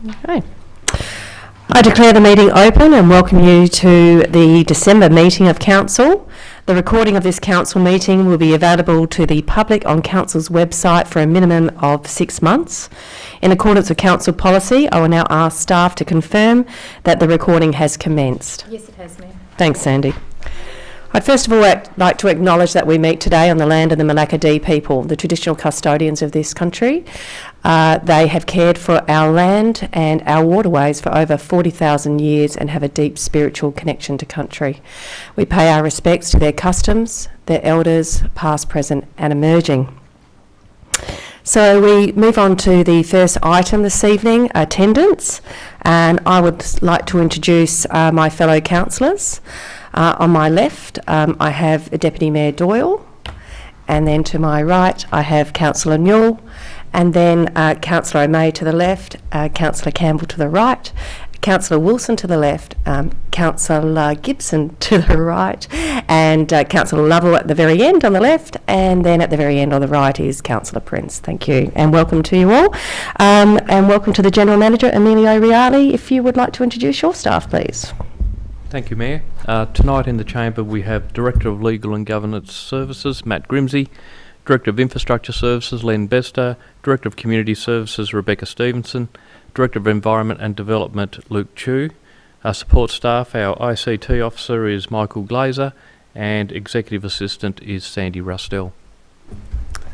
Okay. I declare the meeting open and welcome you to the December meeting of Council. The recording of this Council meeting will be available to the public on Council's website for a minimum of 6 months. In accordance with Council policy, I will now ask staff to confirm that the recording has commenced. Yes, it has, Mayor. Thanks, Sandy. I'd first of all like to acknowledge that we meet today on the land of the Malacca people, the traditional custodians of this country. They have cared for our land and our waterways for over 40,000 years and have a deep spiritual connection to country. We pay our respects to their customs, their elders, past, present and emerging. So we move on to the first item this evening, attendance, and I would like to introduce my fellow councillors. On my left, I have Deputy Mayor Doyle, and then to my right, I have Councillor Newell, and then Councillor O'May to the left, Councillor Campbell to the right, Councillor Wilson to the left, Councillor Gibson to the right, and Councillor Lovell at the very end on the left, and then at the very end on the right is Councillor Prince. Thank you, and welcome to you all. And welcome to the General Manager, Emilio Reali. If you would like to introduce your staff, please. Thank you, Mayor. Tonight in the Chamber we have Director of Legal and Governance Services, Matt Grimsey, Director of Infrastructure Services, Len Bester, Director of Community Services, Rebecca Stevenson, Director of Environment and Development, Luke Chu. Our support staff, our ICT Officer is Michael Glazer, and Executive Assistant is Sandy Rustell.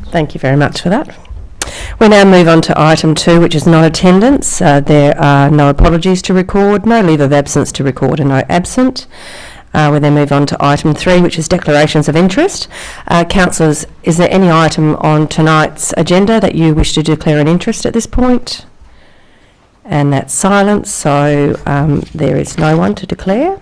Thank you very much for that. We now move on to item 2, which is non-attendance. There are no apologies to record, no leave of absence to record, and no absent. We then move on to item 3, which is declarations of interest. Councillors, is there any item on tonight's agenda that you wish to declare an interest at this point? And that's silence, so there is no one to declare.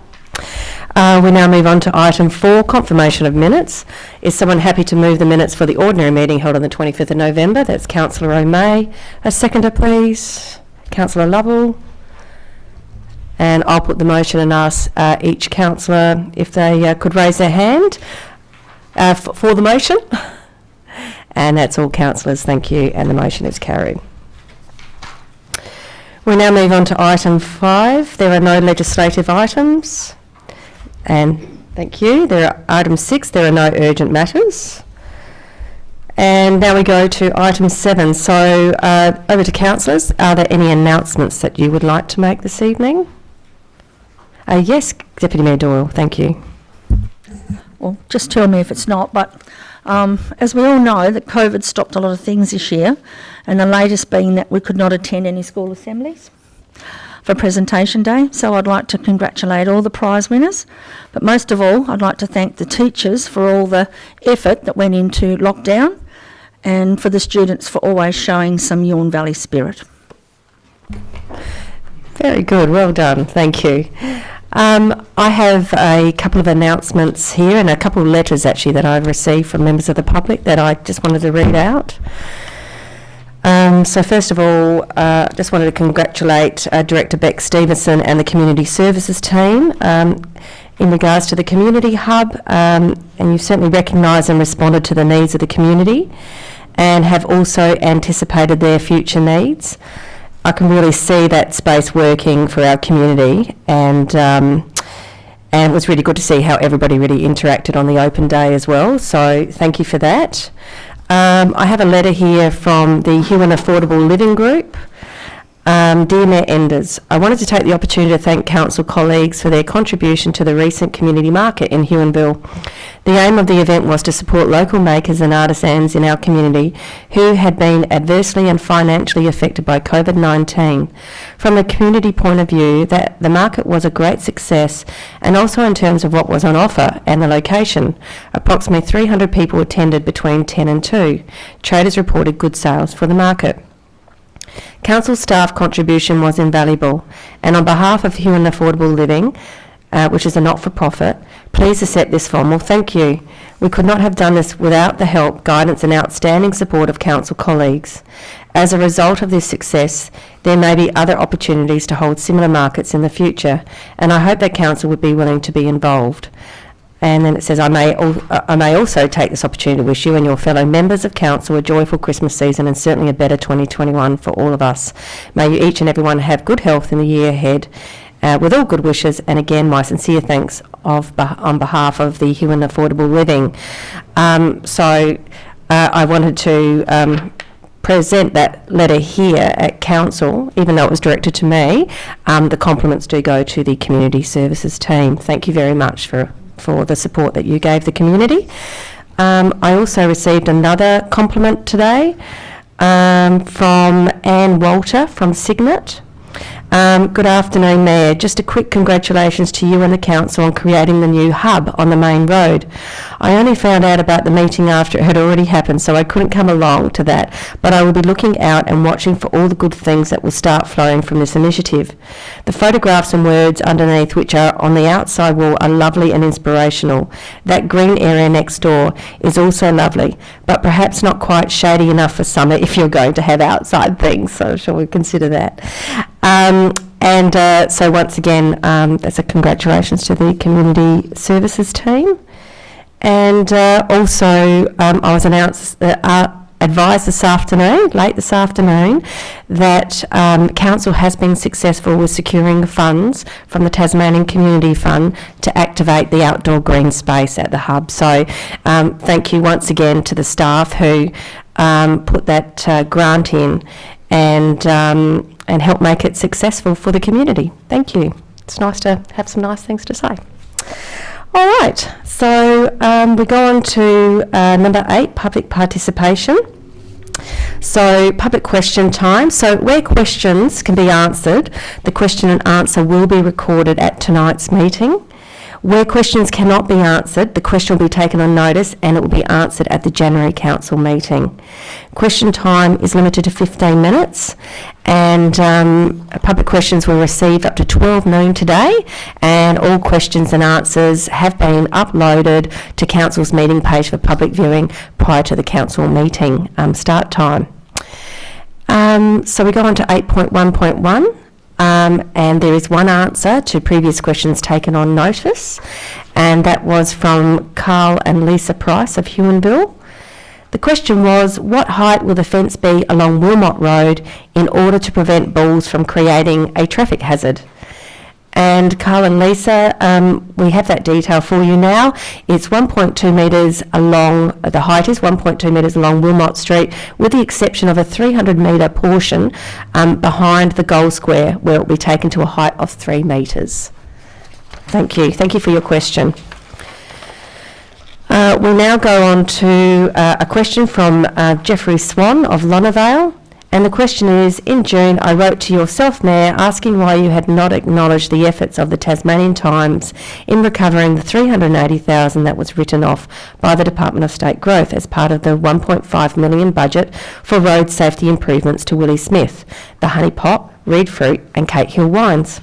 We now move on to item 4, confirmation of minutes. Is someone happy to move the minutes for the ordinary meeting held on the 25th of November? That's Councillor O'May. A seconder, please. Councillor Lovell. And I'll put the motion and ask each councillor if they could raise their hand for the motion. And that's all councillors, thank you, and the motion is carried. We now move on to item 5. There are no legislative items. And thank you. There are item 6, there are no urgent matters. And now we go to item 7. So over to councillors. Are there any announcements that you would like to make this evening? Yes, Deputy Mayor Doyle, thank you. Well, just tell me if it's not, but as we all know, that COVID stopped a lot of things this year, and the latest being that we could not attend any school assemblies for presentation day. So I'd like to congratulate all the prize winners, but most of all I'd like to thank the teachers for all the effort that went into lockdown, and for the students for always showing some Huon Valley spirit. Very good, well done, thank you. I have a couple of announcements here and a couple of letters actually that I've received from members of the public that I just wanted to read out. So first of all, just wanted to congratulate Director Beck Stevenson and the Community Services team in regards to the Community Hub, and you've certainly recognised and responded to the needs of the community and have also anticipated their future needs. I can really see that space working for our community, and it was really good to see how everybody really interacted on the open day as well, so thank you for that. I have a letter here from the Huon Affordable Living Group. Dear Mayor Enders, I wanted to take the opportunity to thank council colleagues for their contribution to the recent community market in Huonville. The aim of the event was to support local makers and artisans in our community who had been adversely and financially affected by COVID-19. From a community point of view, that the market was a great success, and also in terms of what was on offer and the location. Approximately 300 people attended between 10 and 2. Traders reported good sales for the market. Council staff contribution was invaluable, and on behalf of Huon Affordable Living, which is a not-for-profit, please accept this formal thank you. We could not have done this without the help, guidance and outstanding support of council colleagues. As a result of this success, there may be other opportunities to hold similar markets in the future, and I hope that council would be willing to be involved. And then it says, I may also take this opportunity to wish you and your fellow members of council a joyful Christmas season and certainly a better 2021 for all of us. May you each and everyone have good health in the year ahead, with all good wishes, and again my sincere thanks on behalf of the Huon Affordable Living. I wanted to present that letter here at council, even though it was directed to me. The compliments do go to the community services team. Thank you very much for the support that you gave the community. I also received another compliment today from Anne Walter from Signet. Good afternoon, Mayor. Just a quick congratulations to you and the council on creating the new hub on the main road. I only found out about the meeting after it had already happened, so I couldn't come along to that, but I will be looking out and watching for all the good things that will start flowing from this initiative. The photographs and words underneath, which are on the outside wall, are lovely and inspirational. That green area next door is also lovely, but perhaps not quite shady enough for summer if you're going to have outside things, so shall we consider that? So once again, that's a congratulations to the community services team. And also, I was advised this afternoon, late this afternoon, that council has been successful with securing funds from the Tasmanian Community Fund to activate the outdoor green space at the hub. So thank you once again to the staff who put that grant in and help make it successful for the community. Thank you. It's nice to have some nice things to say. All right, so we go on to number 8, public participation. So public question time. So where questions can be answered, the question and answer will be recorded at tonight's meeting. Where questions cannot be answered, the question will be taken on notice and it will be answered at the January Council meeting. Question time is limited to 15 minutes and public questions were received up to 12 noon today, and all questions and answers have been uploaded to Council's meeting page for public viewing prior to the Council meeting start time. So we go on to 8.1.1. And there is one answer to previous questions taken on notice, and that was from Carl and Lisa Price of Huonville. The question was, what height will the fence be along Wilmot Road in order to prevent bulls from creating a traffic hazard? And Carl and Lisa, we have that detail for you now. It's 1.2 metres along, the height is 1.2 metres along Wilmot Street, with the exception of a 300 metre portion behind the goal square, where it will be taken to a height of 3 metres. Thank you. Thank you for your question. We now go on to a question from Jeffrey Swan of Lovell. And the question is, in June, I wrote to yourself, Mayor, asking why you had not acknowledged the efforts of the Tasmanian Times in recovering the $380,000 that was written off by the Department of State Growth as part of the $1.5 million budget for road safety improvements to Willie Smith, the Honey Pot, Reed Fruit and Kate Hill wines.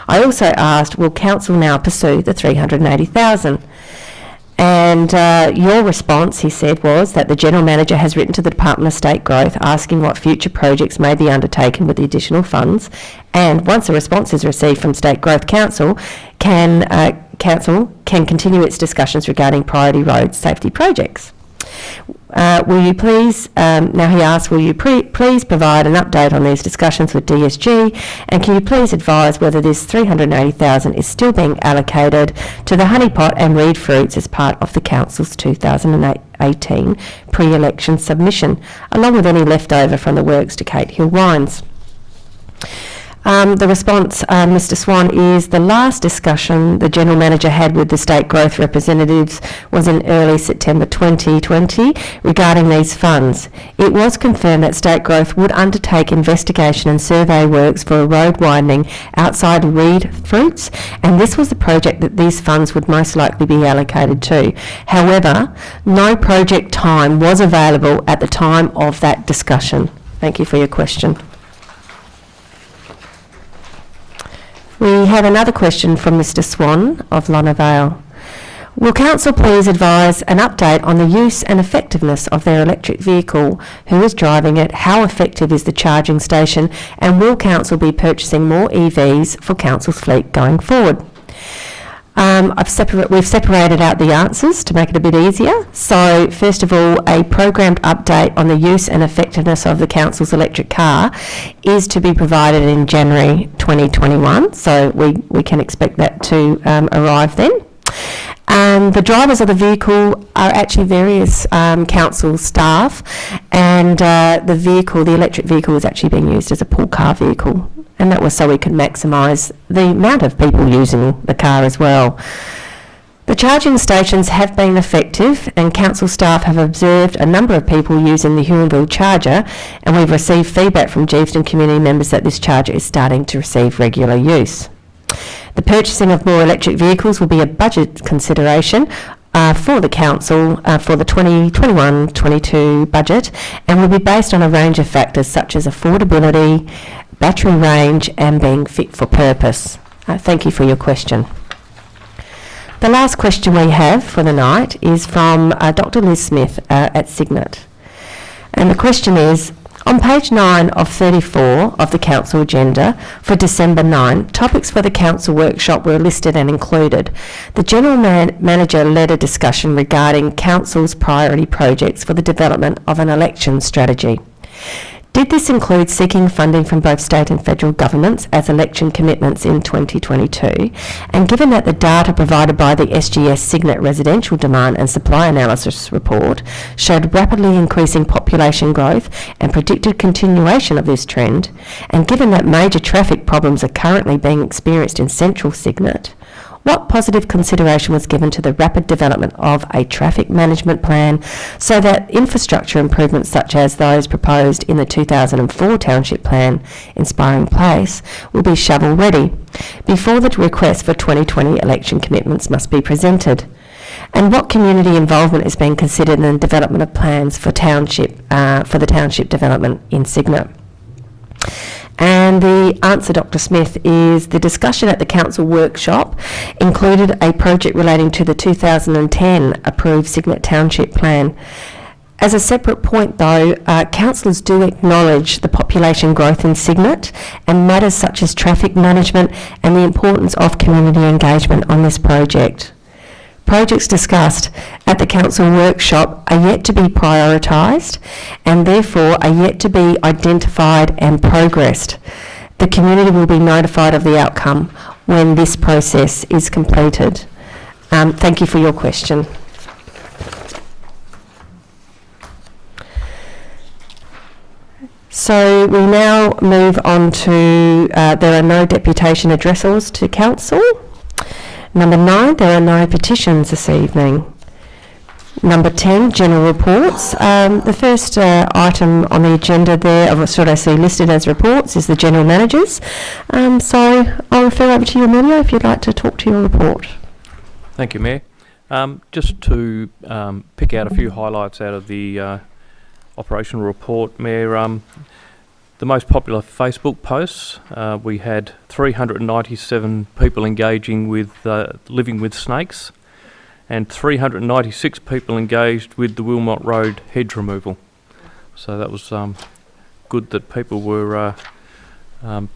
I also asked, will Council now pursue the $380,000? And your response, he said, was that the General Manager has written to the Department of State Growth asking what future projects may be undertaken with the additional funds, and once a response is received from State Growth Council can continue its discussions regarding priority road safety projects. Will you please, now he asks, will you please provide an update on these discussions with DSG, and can you please advise whether this $380,000 is still being allocated to the Honey Pot and Reed Fruits as part of the Council's 2018 pre-election submission, along with any leftover from the works to Kate Hill Wines? The response, Mr Swan, is the last discussion the General Manager had with the State Growth representatives was in early September 2020 regarding these funds. It was confirmed that State Growth would undertake investigation and survey works for a road widening outside Reed Fruits, and this was the project that these funds would most likely be allocated to. However, no project time was available at the time of that discussion. Thank you for your question. We have another question from Mr Swan of Lonavale. Will Council please advise an update on the use and effectiveness of their electric vehicle? Who is driving it? How effective is the charging station? And will Council be purchasing more EVs for Council's fleet going forward? We've separated out the answers to make it a bit easier. So first of all, a programmed update on the use and effectiveness of the council's electric car is to be provided in January 2021. So we can expect that to arrive then. The drivers of the vehicle are actually various council staff, and the electric vehicle is actually being used as a pool car vehicle, and that was so we could maximise the amount of people using the car as well. The charging stations have been effective, and council staff have observed a number of people using the Huonville charger, and we've received feedback from Gibson community members that this charger is starting to receive regular use. The purchasing of more electric vehicles will be a budget consideration for the council for the 2021-22 budget, and will be based on a range of factors such as affordability, battery range, and being fit for purpose. Thank you for your question. The last question we have for the night is from Dr. Liz Smith at Signet. And the question is, on page 9 of 34 of the council agenda for December 9, topics for the council workshop were listed and included. The general manager led a discussion regarding council's priority projects for the development of an election strategy. Did this include seeking funding from both state and federal governments as election commitments in 2022? And given that the data provided by the SGS Signet Residential Demand and Supply Analysis Report showed rapidly increasing population growth and predicted continuation of this trend, and given that major traffic problems are currently being experienced in central Signet, what positive consideration was given to the rapid development of a traffic management plan so that infrastructure improvements such as those proposed in the 2004 Township Plan, Inspiring Place, will be shovel ready before the request for 2020 election commitments must be presented? And what community involvement is being considered in the development of plans for the township development in Signet? And the answer, Dr. Smith, is the discussion at the council workshop included a project relating to the 2010 approved Signet Township Plan. As a separate point though, councillors do acknowledge the population growth in Signet and matters such as traffic management and the importance of community engagement on this project. Projects discussed at the council workshop are yet to be prioritised and therefore are yet to be identified and progressed. The community will be notified of the outcome when this process is completed. Thank you for your question. So we now move on to, there are no deputation addresses to council. Number 9, there are no petitions this evening. Number 10, general reports. The first item on the agenda there, or should I say listed as reports, is the general managers. So I'll refer over to you, Amelia, if you'd like to talk to your report. Thank you, Mayor. Just to pick out a few highlights out of the operational report, Mayor. The most popular Facebook posts, we had 397 people engaging with living with snakes, and 396 people engaged with the Wilmot Road hedge removal. So that was good that people were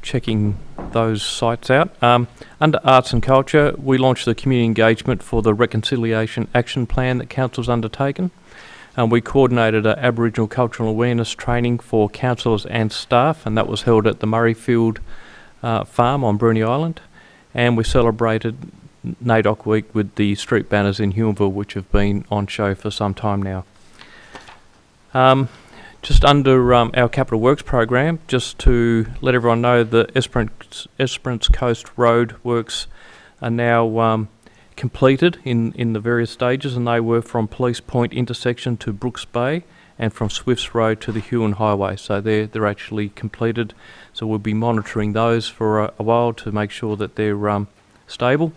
checking those sites out. Under Arts and Culture, we launched the community engagement for the Reconciliation Action Plan that Council's undertaken. We coordinated an Aboriginal cultural awareness training for councillors and staff, and that was held at the Murrayfield farm on Bruny Island. And we celebrated NAIDOC Week with the street banners in Huonville, which have been on show for some time now. Just under our Capital Works program, just to let everyone know, the Esperance Coast Road works are now completed in the various stages, and they were from Police Point intersection to Brooks Bay and from Swifts Road to the Huon Highway. So they're actually completed. So we'll be monitoring those for a while to make sure that they're stable.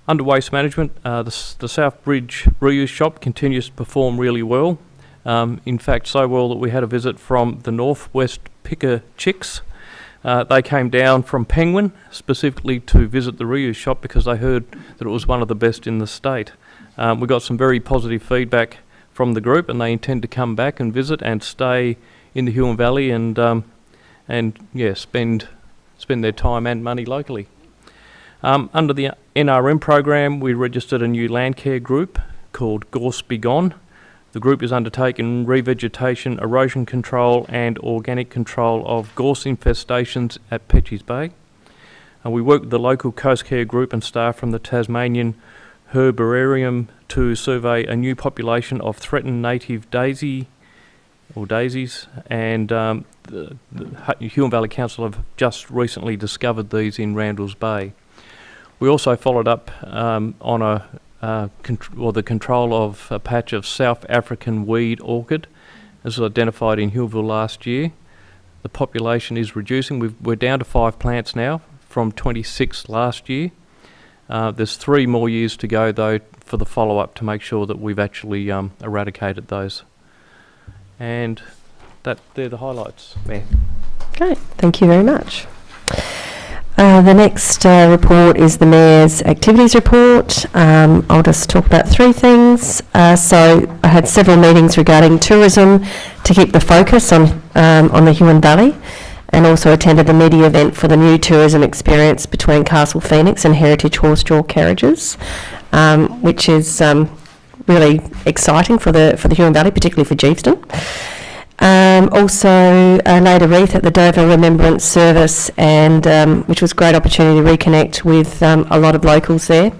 Under Waste Management, the South Bridge reuse shop continues to perform really well. In fact, so well that we had a visit from the Northwest Picker Chicks. They came down from Penguin specifically to visit the reuse shop because they heard that it was one of the best in the state. We got some very positive feedback from the group, and they intend to come back and visit and stay in the Huon Valley and spend their time and money locally. Under the NRM program, we registered a new land care group called Gorse Be Gone. The group is undertaking revegetation, erosion control and organic control of gorse infestations at Petcheys Bay. We work with the local Coast Care group and staff from the Tasmanian Herbarium to survey a new population of threatened native daisies, and the Huon Valley Council have just recently discovered these in Randalls Bay. We also followed up on the control of a patch of South African weed orchid. This was identified in Hillville last year. The population is reducing. We're down to 5 plants now from 26 last year. There's 3 more years to go though for the follow-up to make sure that we've actually eradicated those. And they're the highlights, Mayor. Great, thank you very much. The next report is the Mayor's activities report. I'll just talk about 3 things. So I had several meetings regarding tourism to keep the focus on the Huon Valley, and also attended the media event for the new tourism experience between Castle Phoenix and Heritage Horse-Draw Carriages, which is really exciting for the Huon Valley, particularly for Gibson. Also laid a wreath at the Doyle Remembrance Service, and which was a great opportunity to reconnect with a lot of locals there.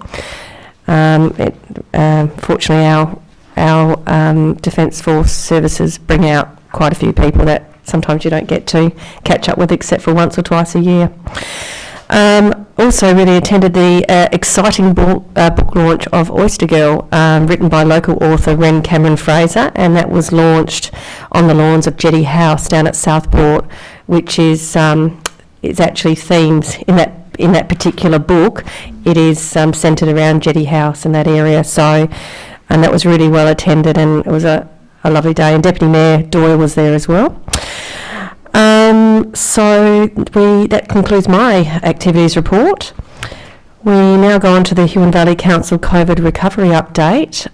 Fortunately, our Defence Force services bring out quite a few people that sometimes you don't get to catch up with except for once or twice a year. Also really attended the exciting book launch of Oyster Girl, written by local author Ren Cameron Fraser, and that was launched on the lawns of Jetty House down at Southport, which is actually themes in that particular book. It is centred around Jetty House in that area, and that was really well attended, and it was a lovely day, and Deputy Mayor Doyle was there as well. That concludes my activities report. We now go on to the Huon Valley Council COVID recovery update.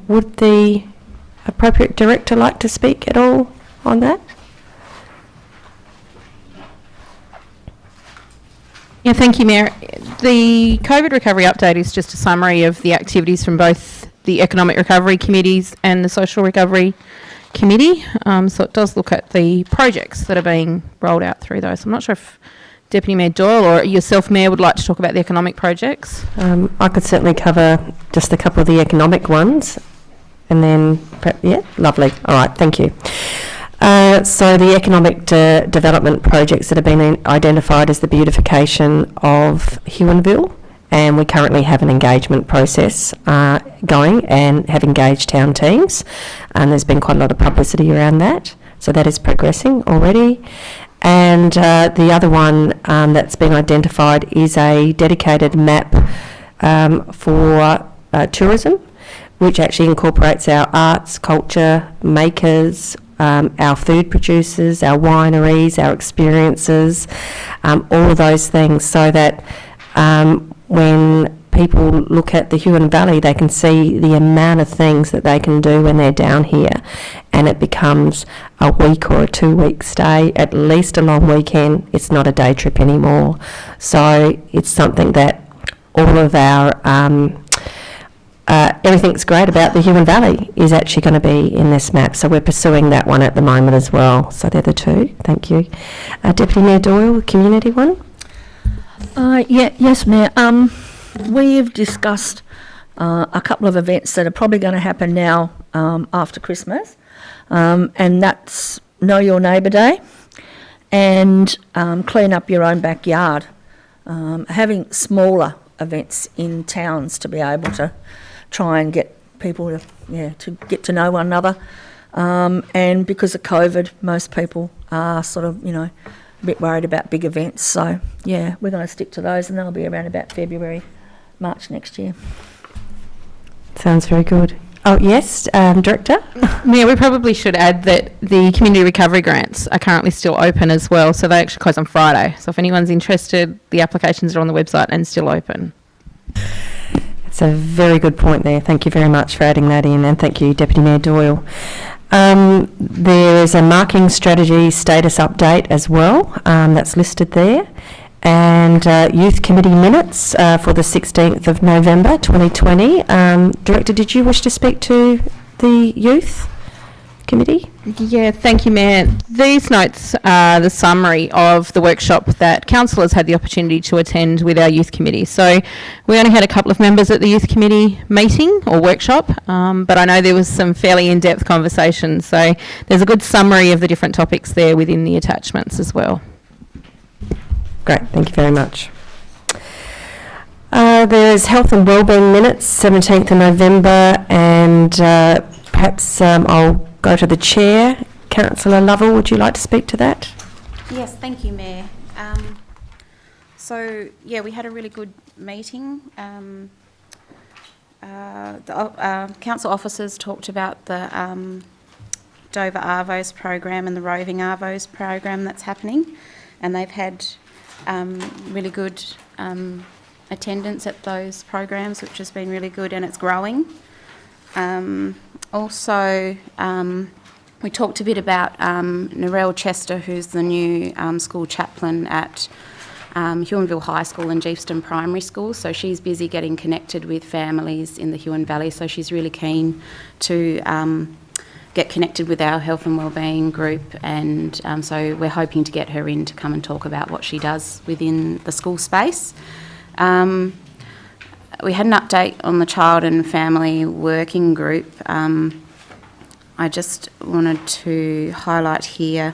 Would the appropriate director like to speak at all on that? Yeah, thank you, Mayor. The COVID recovery update is just a summary of the activities from both the Economic Recovery Committees and the Social Recovery Committee. So it does look at the projects that are being rolled out through those. I'm not sure if Deputy Mayor Doyle or yourself, Mayor, would like to talk about the economic projects. I could certainly cover just a couple of the economic ones, and then, yeah, lovely. All right, thank you. So the economic development projects that have been identified as the beautification of Huonville, and we currently have an engagement process going and have engaged town teams, and there's been quite a lot of publicity around that, so that is progressing already. And the other one that's been identified is a dedicated map for tourism, which actually incorporates our arts, culture, makers, our food producers, our wineries, our experiences, all of those things, so that when people look at the Huon Valley, they can see the amount of things that they can do when they're down here, and it becomes a week or a 2-week stay, at least a long weekend. It's not a day trip anymore. So it's something that all of our everything's great about the Huon Valley is actually going to be in this map, so we're pursuing that one at the moment as well. So they're the 2. Thank you. Deputy Mayor Doyle, community one. Yes, Mayor. We've discussed a couple of events that are probably going to happen now after Christmas, and that's Know Your Neighbour Day and Clean Up Your Own Backyard. Having smaller events in towns to be able to try and get people to get to know one another, and because of COVID, most people are sort of a bit worried about big events, so yeah, we're going to stick to those, and they'll be around about February, March next year. Sounds very good. Oh yes, Director? Mayor, we probably should add that the community recovery grants are currently still open as well, so they actually close on Friday. So if anyone's interested, the applications are on the website and still open. It's a very good point there. Thank you very much for adding that in, and thank you, Deputy Mayor Doyle. There is a marking strategy status update as well, that's listed there, and Youth Committee minutes for the 16th of November 2020. Director, did you wish to speak to the Youth Committee? Yeah, thank you, Mayor. These notes are the summary of the workshop that councillors had the opportunity to attend with our youth committee. So we only had a couple of members at the youth committee meeting or workshop, but I know there was some fairly in-depth conversation. So there's a good summary of the different topics there within the attachments as well. Great, thank you very much. There's Health and Wellbeing minutes, 17th of November, and perhaps I'll go to the Chair. Councillor Lovell, would you like to speak to that? Yes, thank you, Mayor. So, yeah, we had a really good meeting. The council officers talked about the Dover Arvos program and the roving Arvos program that's happening, and they've had really good attendance at those programs, which has been really good, and it's growing. Also, we talked a bit about Narelle Chester, who's the new school chaplain at Huonville High School and Gibson Primary School. So she's busy getting connected with families in the Huon Valley. So she's really keen to get connected with our health and wellbeing group, and so we're hoping to get her in to come and talk about what she does within the school space. We had an update on the Child and Family Working Group. I just wanted to highlight here,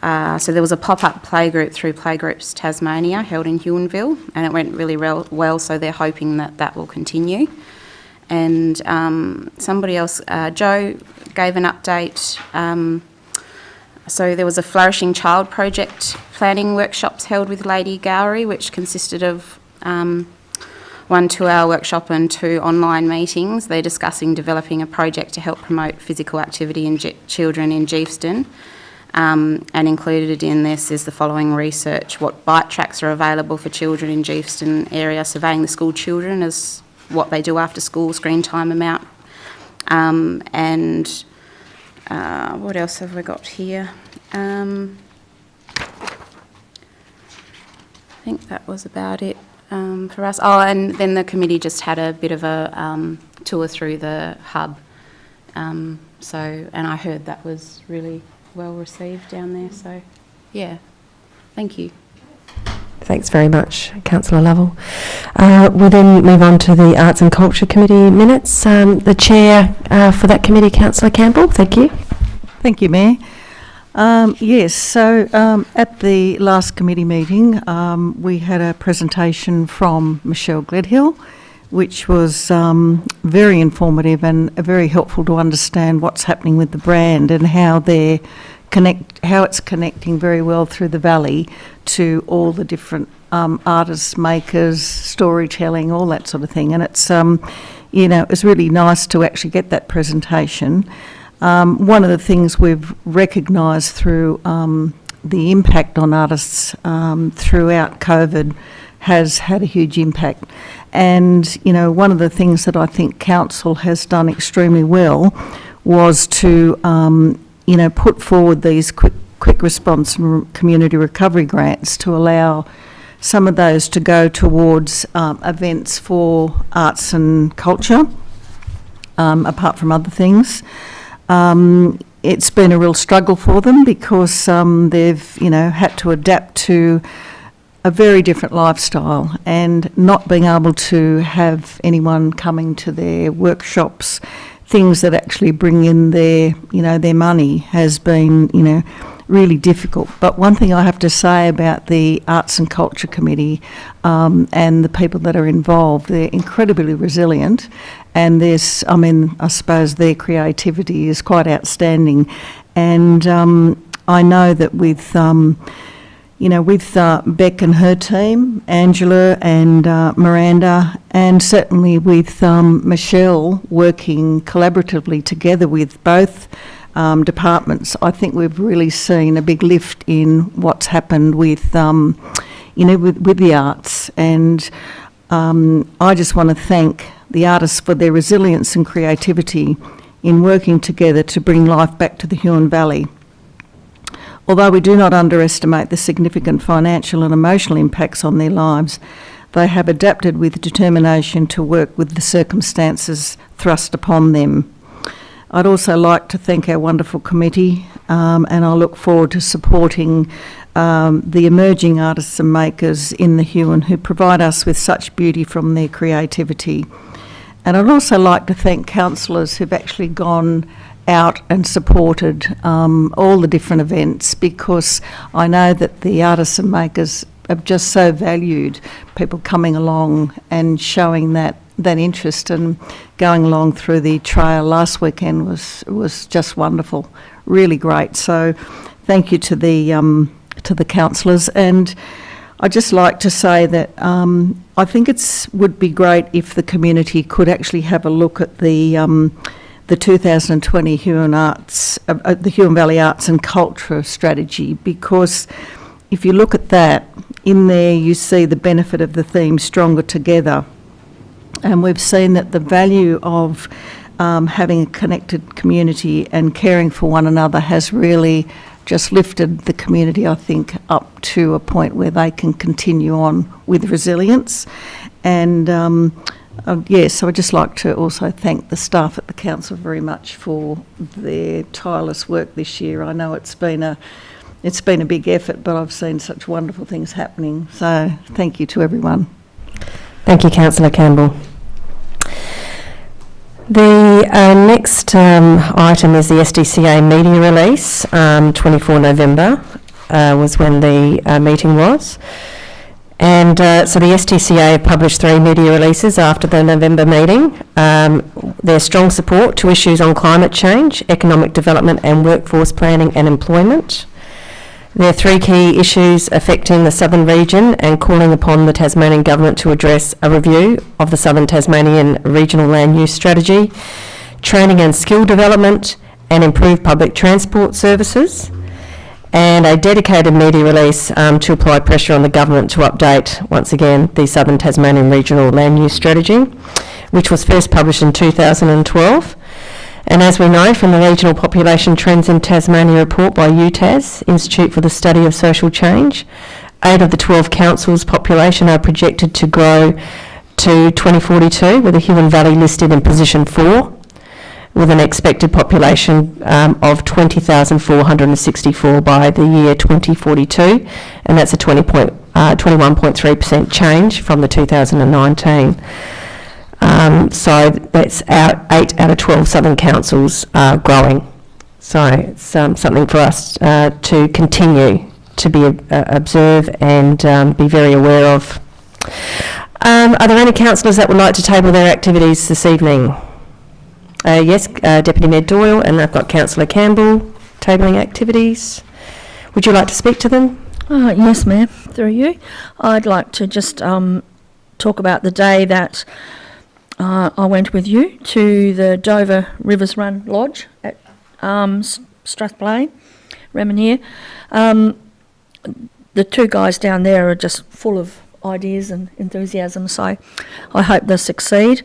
so there was a pop-up playgroup through Playgroups Tasmania held in Huonville, and it went really well, so they're hoping that that will continue. And somebody else, Joe, gave an update. So there was a Flourishing Child project planning workshops held with Lady Gowrie, which consisted of 1 2-hour workshop and 2 online meetings. They're discussing developing a project to help promote physical activity in children in Gibson. And included in this is the following research: what bike tracks are available for children in Gibson area, surveying the school children as what they do after school, screen time amount. And what else have we got here? I think that was about it. For us. Oh, and then the committee just had a bit of a tour through the hub. And I heard that was really well received down there. So, yeah, thank you. Thanks very much, Councillor Lovell. We'll then move on to the Arts and Culture Committee minutes. The Chair for that committee, Councillor Campbell, thank you. Thank you, Mayor. Yes, so at the last committee meeting, we had a presentation from Michelle Gledhill, which was very informative and very helpful to understand what's happening with the brand and how how it's connecting very well through the valley to all the different artists, makers, storytelling, all that sort of thing. And it's it's really nice to actually get that presentation. One of the things we've recognised through the impact on artists throughout COVID has had a huge impact. And, one of the things that I think Council has done extremely well was to, put forward these quick response and community recovery grants to allow some of those to go towards events for arts and culture, apart from other things. It's been a real struggle for them because they've, had to adapt to a very different lifestyle, and not being able to have anyone coming to their workshops, things that actually bring in their money has been, really difficult. But one thing I have to say about the Arts and Culture Committee and the people that are involved, they're incredibly resilient, and I suppose their creativity is quite outstanding. And I know that with Beck and her team, Angela and Miranda, and certainly with Michelle working collaboratively together with both departments, I think we've really seen a big lift in what's happened with the arts. And I just want to thank the artists for their resilience and creativity in working together to bring life back to the Huon Valley. Although we do not underestimate the significant financial and emotional impacts on their lives, they have adapted with determination to work with the circumstances thrust upon them. I'd also like to thank our wonderful committee, and I look forward to supporting the emerging artists and makers in the Huon who provide us with such beauty from their creativity. And I'd also like to thank councillors who've actually gone out and supported all the different events, because I know that the artists and makers have just so valued people coming along and showing that interest, and going along through the trail last weekend was just wonderful, really great. So thank you to the councillors. And I'd just like to say that I think would be great if the community could actually have a look at the 2020 Huon Arts, the Huon Valley Arts and Culture Strategy, because if you look at that, in there you see the benefit of the theme Stronger Together. And we've seen that the value of having a connected community and caring for one another has really just lifted the community, I think, up to a point where they can continue on with resilience. And so I'd just like to also thank the staff at the council very much for their tireless work this year. I know it's been a big effort, but I've seen such wonderful things happening. So thank you to everyone. Thank you, Councillor Campbell. The next item is the SDCA media release. 24 November was when the meeting was. And so the SDCA have published 3 media releases after the November meeting. Their strong support to issues on climate change, economic development and workforce planning and employment. There are 3 key issues affecting the southern region and calling upon the Tasmanian Government to address a review of the Southern Tasmanian Regional Land Use Strategy, training and skill development and improved public transport services, and a dedicated media release to apply pressure on the Government to update, once again, the Southern Tasmanian Regional Land Use Strategy, which was first published in 2012. And as we know from the Regional Population Trends in Tasmania report by UTAS, Institute for the Study of Social Change, 8 of the 12 councils' population are projected to grow to 2042, with the Huon Valley listed in position 4, with an expected population of 20,464 by the year 2042, and that's a 21.3% change from the 2019. So that's 8 out of 12 southern councils are growing. So it's something for us to continue to be observe and be very aware of. Are there any councillors that would like to table their activities this evening? Yes, Deputy Mayor Doyle, and I've got Councillor Campbell tabling activities. Would you like to speak to them? Yes, Mayor, through you. I'd like to just talk about the day that I went with you to the Dover Rivers Run Lodge at Strathblane, Remuneer. The 2 guys down there are just full of ideas and enthusiasm, so I hope they'll succeed.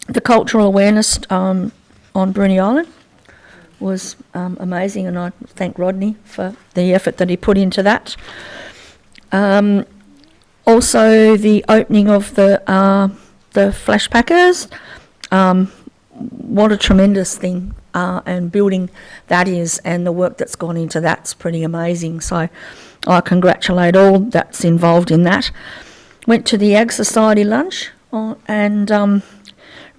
The cultural awareness on Bruny Island was amazing, and I thank Rodney for the effort that he put into that. Also, the opening of the Flashpackers, what a tremendous thing and building that is, and the work that's gone into that's pretty amazing. So I congratulate all that's involved in that. Went to the Ag Society lunch and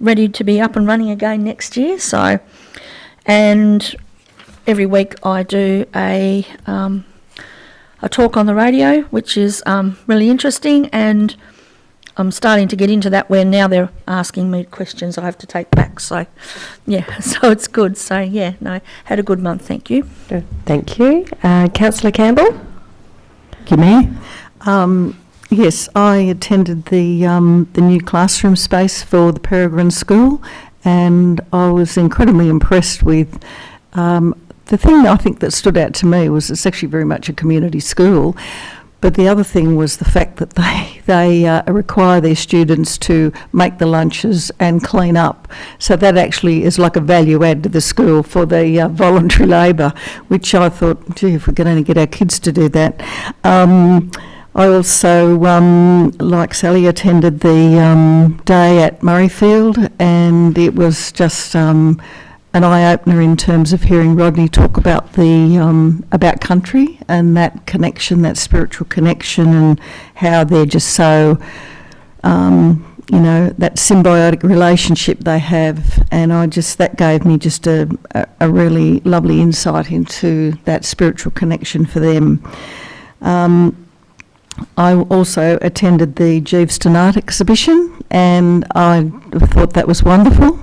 ready to be up and running again next year. So, and every week I do a talk on the radio, which is really interesting, and I'm starting to get into that where now they're asking me questions I have to take back. So, yeah, so it's good. So, yeah, no, had a good month. Thank you. Good. Thank you. Councillor Campbell? Thank you, Mayor. Yes, I attended the new classroom space for the Peregrine School, and I was incredibly impressed with the thing I think that stood out to me was it's actually very much a community school, but the other thing was the fact that they require their students to make the lunches and clean up. So that actually is like a value add to the school for the voluntary labour, which I thought, gee, if we could only get our kids to do that. I also, like Sally, attended the day at Murrayfield, and it was just an eye-opener in terms of hearing Rodney talk about about country and that connection, that spiritual connection, and how they're just so, that symbiotic relationship they have. And that gave me just a really lovely insight into that spiritual connection for them. I also attended the Gibson art exhibition, and I thought that was wonderful.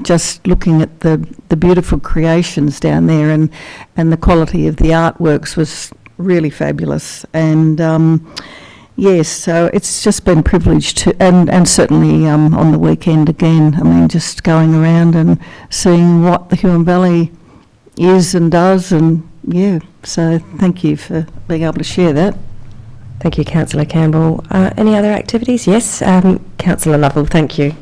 Just looking at the beautiful creations down there, and the quality of the artworks was really fabulous. And yes, so it's just been a privilege to, and certainly on the weekend again. I mean, just going around and seeing what the Huon Valley is and does, and yeah. So thank you for being able to share that. Thank you, Councillor Campbell. Any other activities? Yes, Councillor Lovell, thank you.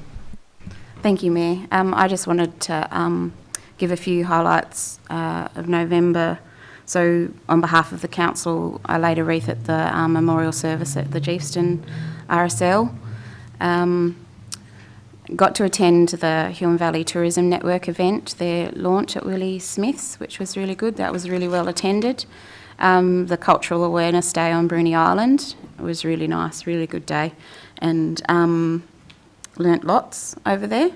Thank you, Mayor. I just wanted to give a few highlights of November. So on behalf of the council, I laid a wreath at the memorial service at the Gibson RSL. Got to attend the Huon Valley Tourism Network event, their launch at Willie Smith's, which was really good. That was really well attended. The Cultural Awareness Day on Bruny Island was really nice, really good day, and learnt lots over there.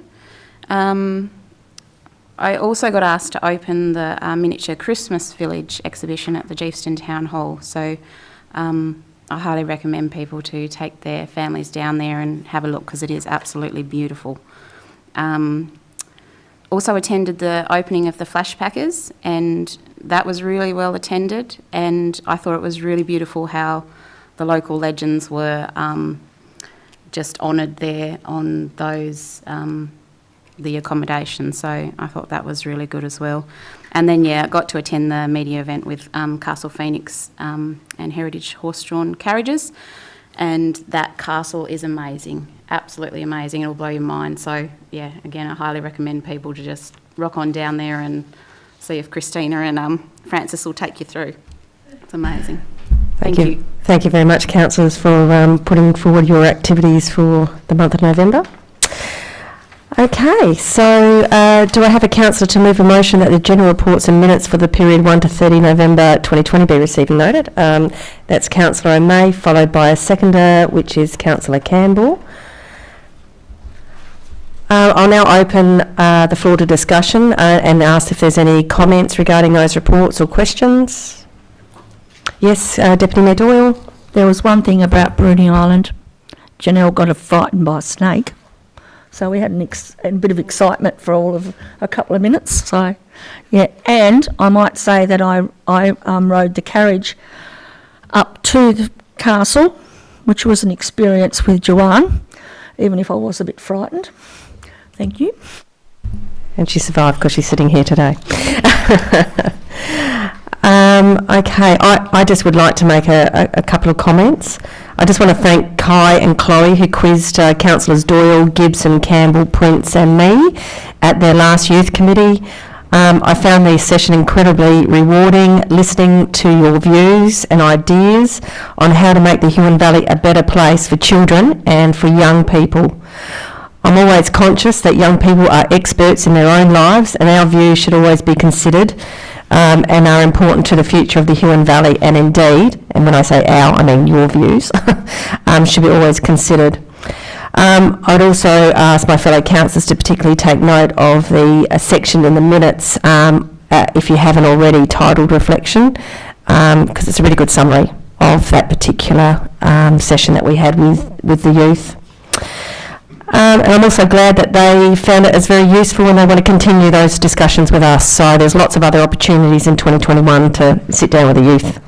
I also got asked to open the miniature Christmas village exhibition at the Gibson Town Hall, so I highly recommend people to take their families down there and have a look, because it is absolutely beautiful. Also attended the opening of the Flashpackers, and that was really well attended, and I thought it was really beautiful how the local legends were just honoured there on those the accommodation, so I thought that was really good as well. And then I got to attend the media event with Castle Phoenix and Heritage Horse-Drawn Carriages, and that castle is amazing, absolutely amazing. It'll blow your mind. So yeah, again, I highly recommend people to just rock on down there and see if Christina and Francis will take you through. It's amazing. Thank you. Thank you very much, councillors, for putting forward your activities for the month of November. Okay, so do I have a councillor to move a motion that the general reports and minutes for the period 1 to 30 November 2020 be received and noted? That's Councillor O'May, followed by a seconder, which is Councillor Campbell. I'll now open the floor to discussion and ask if there's any comments regarding those reports or questions. Yes, Deputy Mayor Doyle. There was one thing about Bruny Island. Janelle got frightened by a snake. So we had a bit of excitement for all of a couple of minutes. So, yeah, and I might say that I rode the carriage up to the castle, which was an experience with Joanne, even if I was a bit frightened. Thank you. And she survived because she's sitting here today. Okay, I just would like to make a couple of comments. I just want to thank Kai and Chloe, who quizzed Councillors Doyle, Gibson, Campbell, Prince and me at their last youth committee. I found the session incredibly rewarding, listening to your views and ideas on how to make the Huon Valley a better place for children and for young people. I'm always conscious that young people are experts in their own lives, and our views should always be considered and are important to the future of the Huon Valley, and indeed, and when I say our, I mean your views, should be always considered. I'd also ask my fellow councillors to particularly take note of the section in the minutes, if you haven't already, titled Reflection, because it's a really good summary of that particular session that we had with the youth. And I'm also glad that they found it as very useful and they want to continue those discussions with us. So there's lots of other opportunities in 2021 to sit down with the youth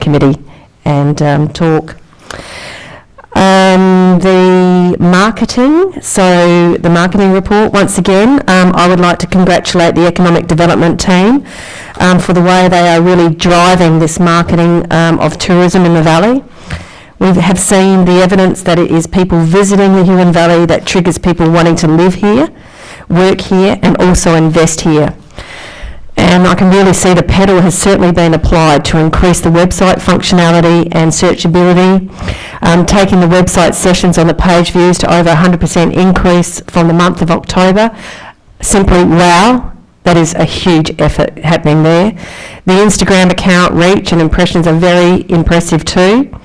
committee and talk. The marketing, so the marketing report, once again, I would like to congratulate the economic development team for the way they are really driving this marketing of tourism in the valley. We have seen the evidence that it is people visiting the Huon Valley that triggers people wanting to live here, work here, and also invest here. And I can really see the pedal has certainly been applied to increase the website functionality and searchability, taking the website sessions on the page views to over 100% increase from the month of October. Simply wow, that is a huge effort happening there. The Instagram account reach and impressions are very impressive too.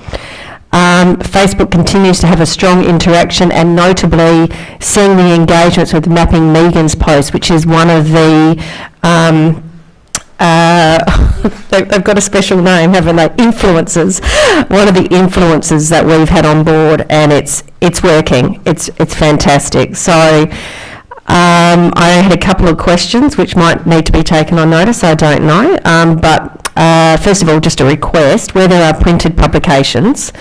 Facebook continues to have a strong interaction, and notably seeing the engagements with Mapping Megan's post, which is one of the they've got a special name, haven't they? Influencers. One of the influencers that we've had on board, and it's working. It's fantastic. So I had a couple of questions which might need to be taken on notice. I don't know, but first of all, just a request where there are printed publications,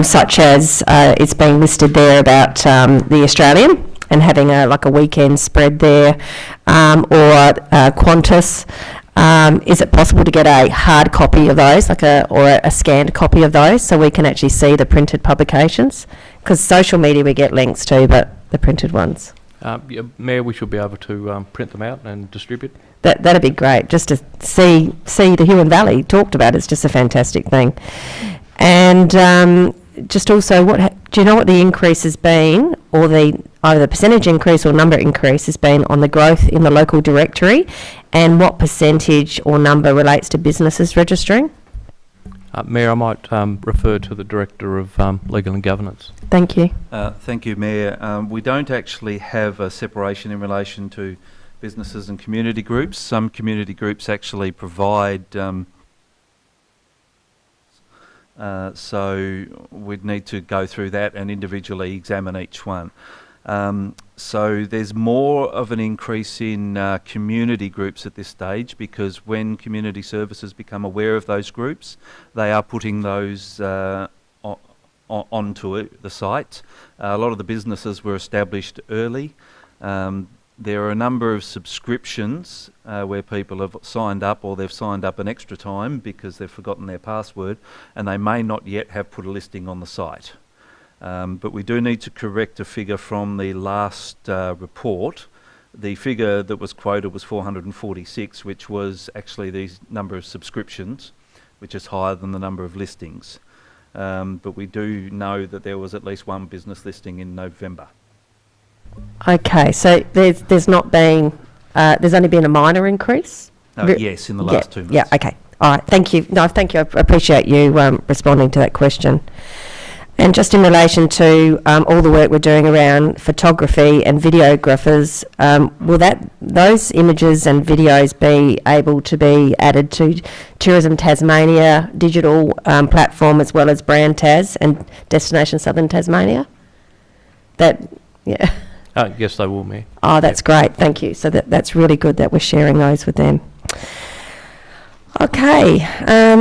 such as it's being listed there about the Australian and having a weekend spread there, or Qantas. Is it possible to get a hard copy of those, or a scanned copy of those, so we can actually see the printed publications? Because social media we get links to, but the printed ones. Yeah, Mayor, we should be able to print them out and distribute. That'd be great, just to see the Huon Valley talked about. It's just a fantastic thing. And just also, do you know what the increase has been, or either the percentage increase or number increase has been on the growth in the local directory, and what percentage or number relates to businesses registering? Mayor, I might refer to the Director of Legal and Governance. Thank you. Thank you, Mayor. We don't actually have a separation in relation to businesses and community groups. Some community groups actually provide, so we'd need to go through that and individually examine each one. So there's more of an increase in community groups at this stage, because when community services become aware of those groups, they are putting those onto the site. A lot of the businesses were established early. There are a number of subscriptions where people have signed up, or they've signed up an extra time because they've forgotten their password, and they may not yet have put a listing on the site. But we do need to correct a figure from the last report. The figure that was quoted was 446, which was actually the number of subscriptions, which is higher than the number of listings. But we do know that there was at least one business listing in November. Okay, so there's not been, there's only been a minor increase? Yes, in the last 2 months. Yeah, okay. All right, thank you. No, thank you. I appreciate you responding to that question. And just in relation to all the work we're doing around photography and videographers, will those images and videos be able to be added to Tourism Tasmania digital platform, as well as Brand Tas and Destination Southern Tasmania? Yeah. Yes, they will, Mayor. Oh, that's great. Thank you. So that's really good that we're sharing those with them. Okay,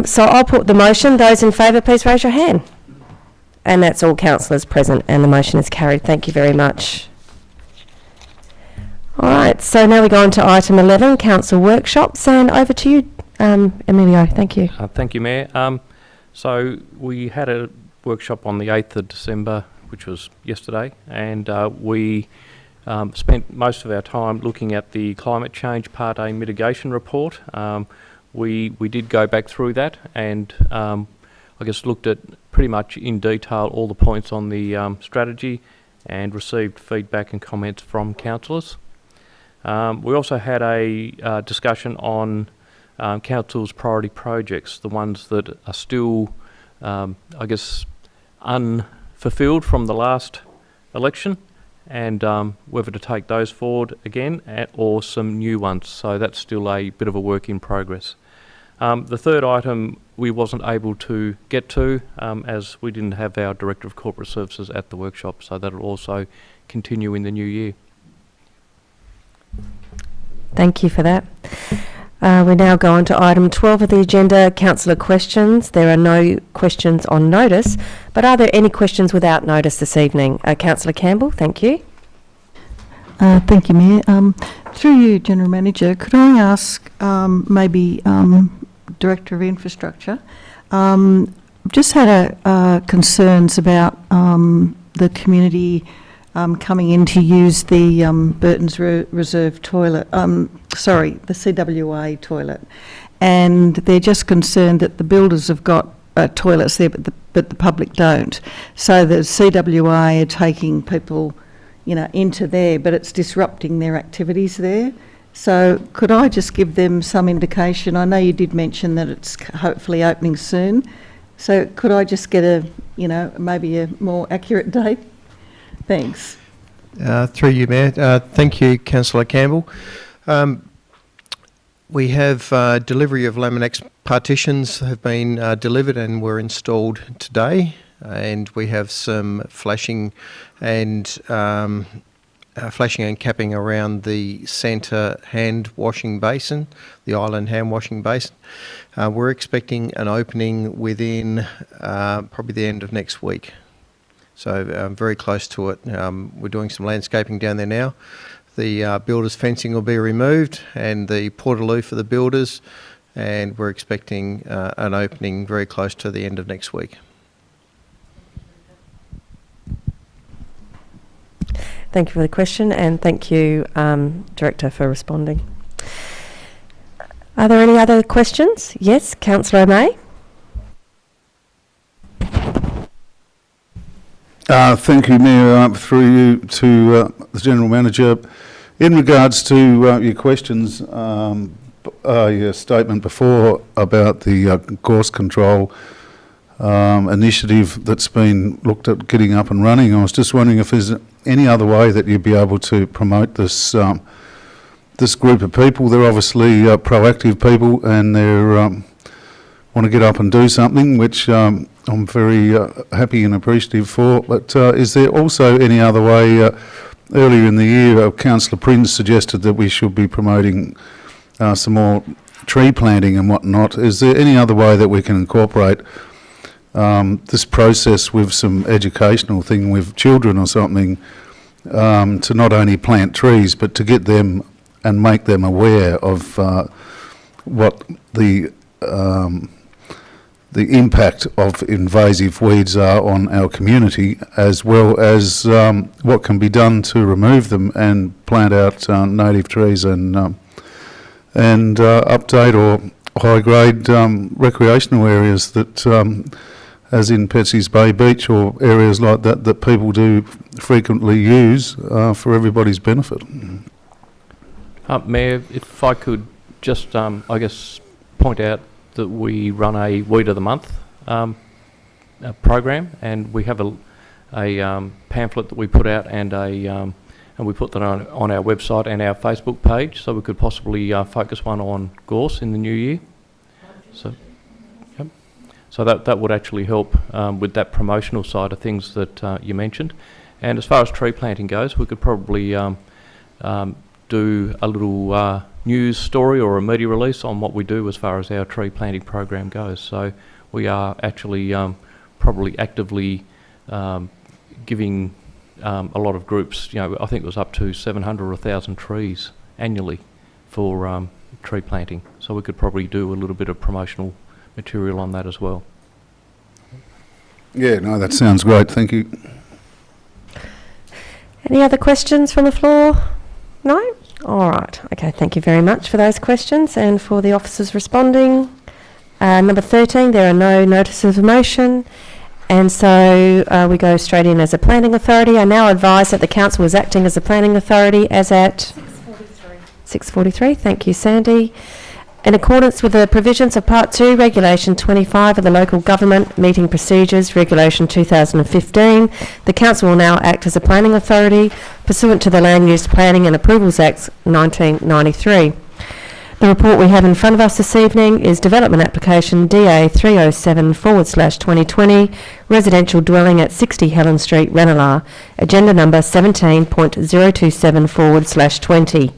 so I'll put the motion. Those in favour, please raise your hand. And that's all councillors present, and the motion is carried. Thank you very much. All right, so now we go on to item 11, council workshops, and over to you, Emilio. Thank you. Thank you, Mayor. So we had a workshop on the 8th of December, which was yesterday, and we spent most of our time looking at the Climate Change Part A mitigation report. We did go back through that and I guess looked at pretty much in detail all the points on the strategy, and received feedback and comments from councillors. We also had a discussion on council's priority projects, the ones that are still, I guess, unfulfilled from the last election, and whether to take those forward again or some new ones. So that's still a bit of a work in progress. The third item we wasn't able to get to as we didn't have our Director of Corporate Services at the workshop, so that'll also continue in the new year. Thank you for that. We now go on to item 12 of the agenda, councillor questions. There are no questions on notice, but are there any questions without notice this evening? Councillor Campbell, thank you. Thank you, Mayor. Through you, General Manager, could I ask maybe Director of Infrastructure, I've just had concerns about the community coming in to use the Burton's Reserve toilet, the CWA toilet, and they're just concerned that the builders have got toilets there, but the public don't. So the CWA are taking people, into there, but it's disrupting their activities there. So could I just give them some indication? I know you did mention that it's hopefully opening soon. So could I just get maybe a more accurate date? Thanks. Through you, Mayor. Thank you, Councillor Campbell. We have delivery of Laminex partitions have been delivered and were installed today, and we have some flashing and capping around the centre hand washing basin, the island hand washing basin. We're expecting an opening within probably the end of next week. So very close to it. We're doing some landscaping down there now. The builders' fencing will be removed and the portaloo for the builders, and we're expecting an opening very close to the end of next week. Thank you for the question, and thank you, Director, for responding. Are there any other questions? Yes, Councillor O'May. Thank you, Mayor. Through you to the General Manager. In regards to your questions, your statement before about the course control initiative that's been looked at getting up and running, I was just wondering if there's any other way that you'd be able to promote this this group of people. They're obviously proactive people, and they're want to get up and do something, which I'm very happy and appreciative for. But is there also any other way? Earlier in the year, Councillor Prince suggested that we should be promoting some more tree planting and whatnot. Is there any other way that we can incorporate this process with some educational thing with children or something, to not only plant trees but to get them and make them aware of what the impact of invasive weeds are on our community, as well as what can be done to remove them and plant out native trees and update or high-grade recreational areas that, as in Petsy's Bay Beach or areas like that, that people do frequently use for everybody's benefit. Mayor, if I could just, point out that we run a Weed of the Month program, and we have a pamphlet that we put out, and we put that on our website and our Facebook page, so we could possibly focus one on gorse in the new year. So that would actually help with that promotional side of things that you mentioned. And as far as tree planting goes, we could probably do a little news story or a media release on what we do as far as our tree planting program goes. So we are actually probably actively giving a lot of groups, I think it was up to 700 or 1,000 trees annually for tree planting. So we could probably do a little bit of promotional material on that as well. Yeah, no, that sounds great. Thank you. Any other questions from the floor? No? All right. Okay, thank you very much for those questions and for the officers responding. Number 13, there are no notices of motion, and so we go straight in as a planning authority. I now advise that the council is acting as a planning authority as at 6:43. Thank you, Sandy. In accordance with the provisions of Part 2, Regulation 25 of the Local Government Meeting Procedures, Regulation 2015, the Council will now act as a planning authority pursuant to the Land Use Planning and Approvals Act 1993. The report we have in front of us this evening is Development Application DA 307/2020, Residential Dwelling at 60 Helen Street, Ranelagh, Agenda Number 17.027/20.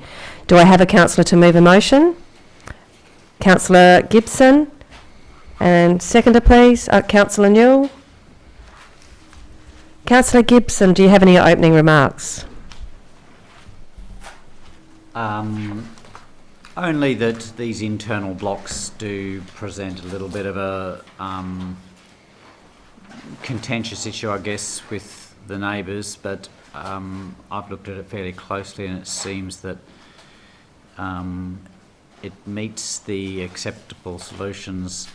Do I have a councillor to move a motion? Councillor Gibson, and seconder please, Councillor Newell. Councillor Gibson, do you have any opening remarks? Only that these internal blocks do present a little bit of a contentious issue, I guess, with the neighbours, but I've looked at it fairly closely, and it seems that it meets the acceptable solutions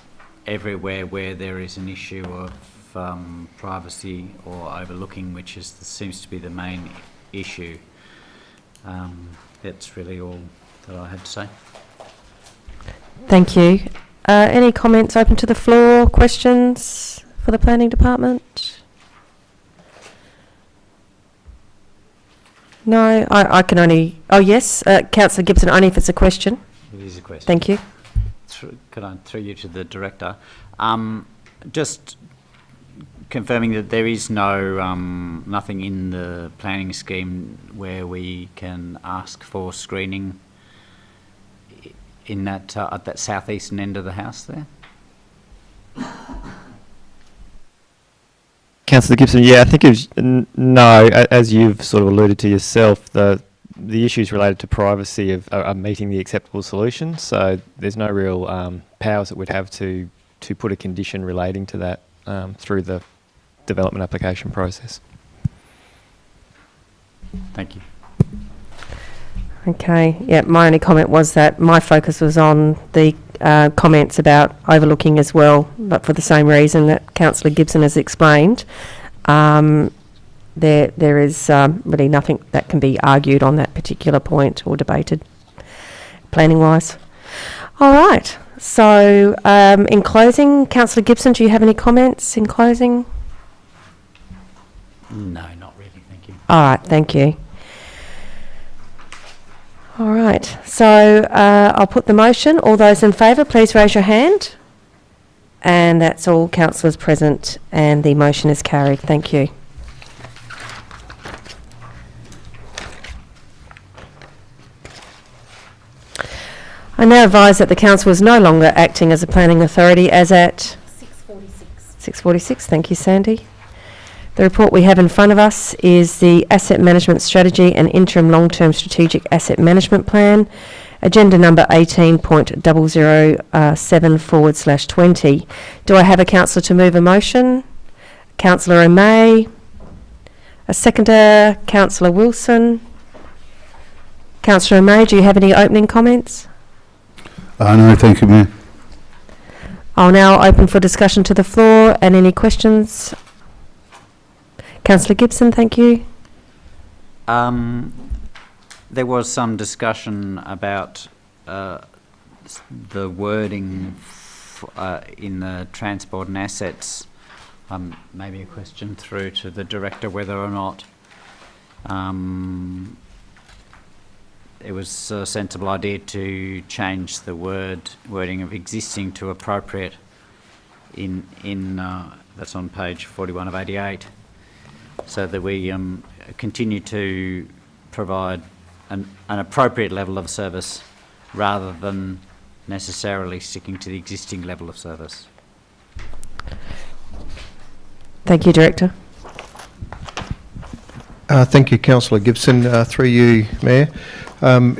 everywhere where there is an issue of privacy or overlooking, which seems to be the main issue. That's really all that I had to say. Thank you. Any comments open to the floor? Questions for the planning department? No, I can only... Oh, yes, Councillor Gibson, only if it's a question. It is a question. Thank you. Could I throw you to the director? Just confirming that there is no nothing in the planning scheme where we can ask for screening in that at that southeastern end of the house there. Councillor Gibson, yeah, I think it's no. As you've sort of alluded to yourself, the issues related to privacy are meeting the acceptable solution. So there's no real powers that we'd have to put a condition relating to that through the development application process. Thank you. Okay, yeah, my only comment was that my focus was on the comments about overlooking as well, but for the same reason that Councillor Gibson has explained. There is really nothing that can be argued on that particular point or debated, planning-wise. All right, so in closing, Councillor Gibson, do you have any comments in closing? No, not really, thank you. All right, thank you. All right, so I'll put the motion. All those in favour, please raise your hand. And that's all councillors present, and the motion is carried. Thank you. I now advise that the council is no longer acting as a planning authority as at 6:46. 6:46, thank you, Sandy. The report we have in front of us is the Asset Management Strategy and Interim Long-Term Strategic Asset Management Plan, agenda number 18.007/20. Do I have a councillor to move a motion? Councillor O'May. A seconder, Councillor Wilson. Councillor O'May, do you have any opening comments? No, thank you, Mayor. I'll now open for discussion to the floor and any questions. Councillor Gibson, thank you. There was some discussion about the wording in the transport and assets. Maybe a question through to the director whether or not it was a sensible idea to change the wording of existing to appropriate in that's on page 41 of 88. So that we continue to provide an appropriate level of service rather than necessarily sticking to the existing level of service. Thank you, Director. Thank you, Councillor Gibson. Through you, Mayor.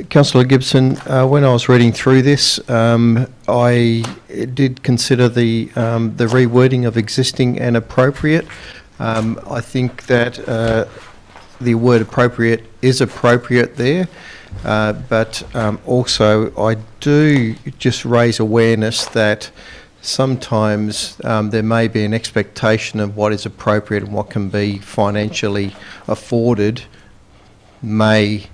Councillor Gibson, when I was reading through this, I did consider the rewording of existing and appropriate. I think that the word appropriate is appropriate there, but also I do just raise awareness that sometimes there may be an expectation of what is appropriate and what can be financially afforded may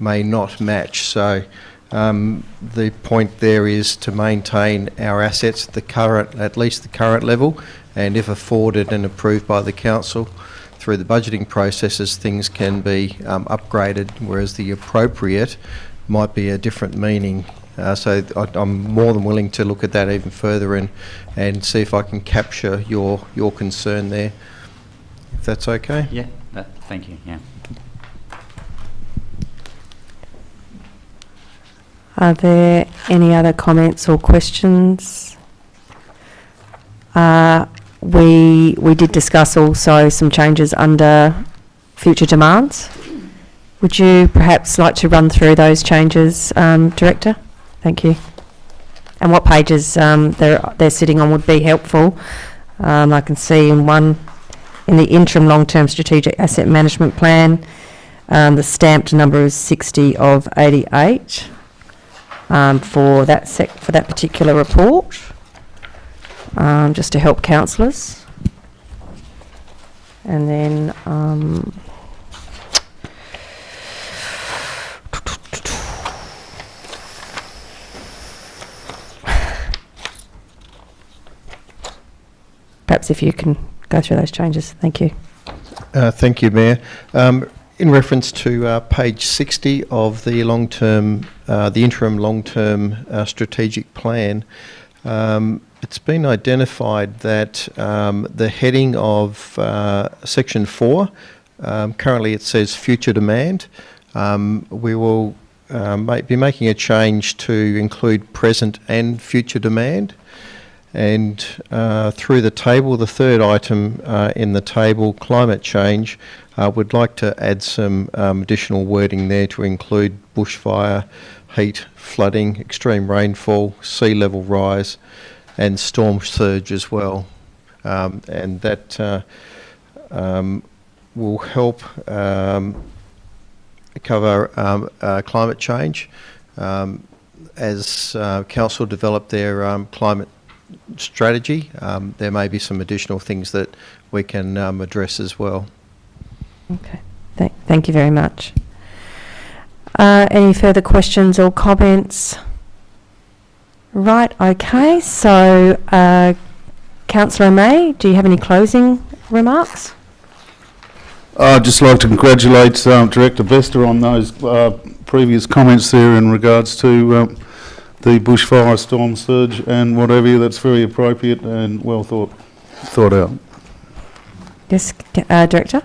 not match. So the point there is to maintain our assets at least the current level, and if afforded and approved by the council through the budgeting processes, things can be upgraded, whereas the appropriate might be a different meaning. So I'm more than willing to look at that even further and see if I can capture your concern there, if that's okay. Yeah, thank you, yeah. Are there any other comments or questions? We did discuss also some changes under future demands. Would you perhaps like to run through those changes, Director? Thank you. And what pages they're sitting on would be helpful. I can see in one in the interim long-term strategic asset management plan. The stamped number is 60 of 88 for that particular report, just to help councillors. And then perhaps if you can go through those changes. Thank you. Thank you, Mayor. In reference to page 60 of the the interim long-term strategic plan, it's been identified that the heading of section 4, currently it says future demand. We will be making a change to include present and future demand. And through the table, the third item in the table, climate change, would like to add some additional wording there to include bushfire, heat, flooding, extreme rainfall, sea level rise, and storm surge as well. And that will help cover climate change as Council develop their climate strategy. There may be some additional things that we can address as well. Okay, thank you very much. Any further questions or comments? Right, okay, so Councillor May, do you have any closing remarks? I'd just like to congratulate Director Bester on those previous comments there in regards to the bushfire, storm surge and whatever. That's very appropriate and well thought out. Yes, Director?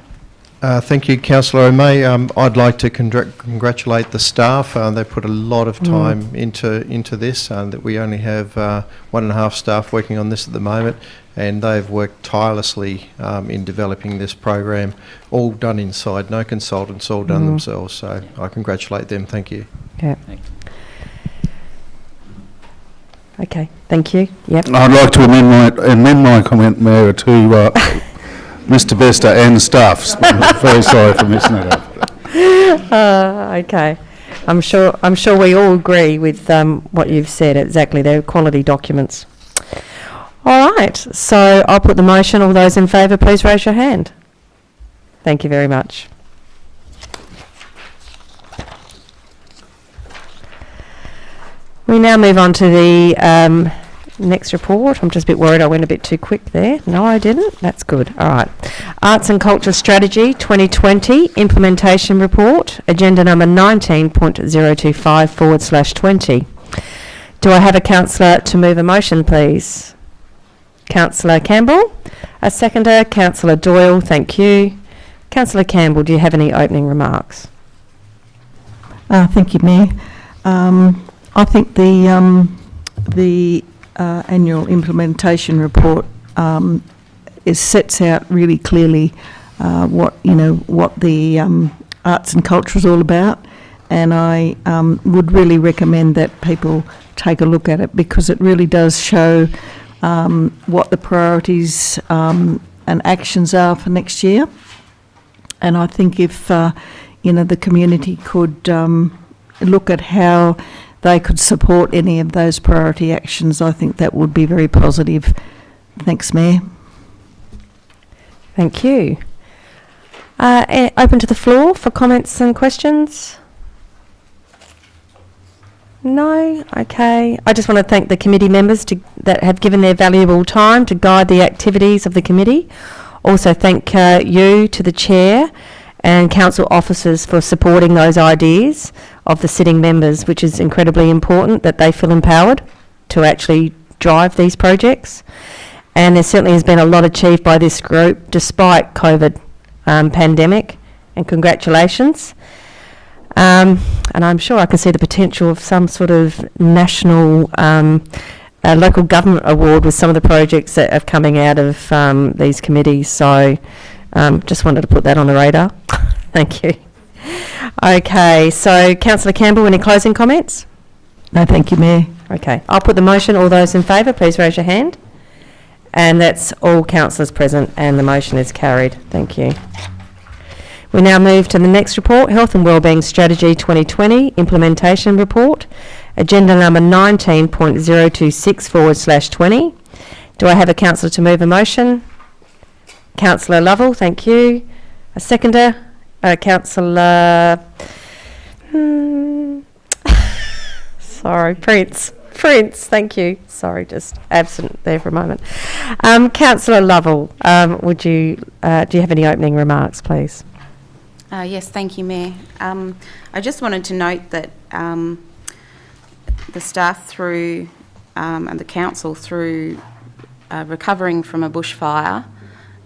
Thank you, Councillor O'May. I'd like to congratulate the staff. They put a lot of time into this. That we only have 1.5 staff working on this at the moment, and they've worked tirelessly in developing this program. All done inside, no consultants, all done themselves. So I congratulate them. Thank you. Yeah. Okay, thank you. Yep. I'd like to amend my comment, Mayor, to Mr. Bester and staff. Very sorry for missing that out. Okay, I'm sure we all agree with what you've said. Exactly, they're quality documents. All right, so I'll put the motion. All those in favour, please raise your hand. Thank you very much. We now move on to the next report. I'm just a bit worried I went a bit too quick there. No, I didn't. That's good. All right. Arts and Culture Strategy 2020 Implementation Report, agenda number 19.025/20. Do I have a councillor to move a motion, please? Councillor Campbell. A seconder, Councillor Doyle. Thank you. Councillor Campbell, do you have any opening remarks? Thank you, Mayor. I think the annual implementation report sets out really clearly what the arts and culture is all about, and I would really recommend that people take a look at it, because it really does show what the priorities and actions are for next year. And I think if the community could look at how they could support any of those priority actions, I think that would be very positive. Thanks, Mayor. Thank you. Open to the floor for comments and questions? No? Okay. I just want to thank the committee members that have given their valuable time to guide the activities of the committee. Also thank you to the Chair and council officers for supporting those ideas of the sitting members, which is incredibly important that they feel empowered to actually drive these projects. And there certainly has been a lot achieved by this group despite COVID pandemic, and congratulations. And I'm sure I can see the potential of some sort of national local government award with some of the projects that are coming out of these committees. So just wanted to put that on the radar. Thank you. Okay, so Councillor Campbell, any closing comments? No, thank you, Mayor. Okay, I'll put the motion. All those in favour, please raise your hand. And that's all councillors present, and the motion is carried. Thank you. We now move to the next report, Health and Wellbeing Strategy 2020 Implementation Report, agenda number 19.026/20. Do I have a councillor to move a motion? Councillor Lovell, thank you. A seconder? Councillor... Sorry, Prince, thank you. Sorry, just absent there for a moment. Councillor Lovell, would you, do you have any opening remarks, please? Yes, thank you, Mayor. I just wanted to note that the staff through and the council through recovering from a bushfire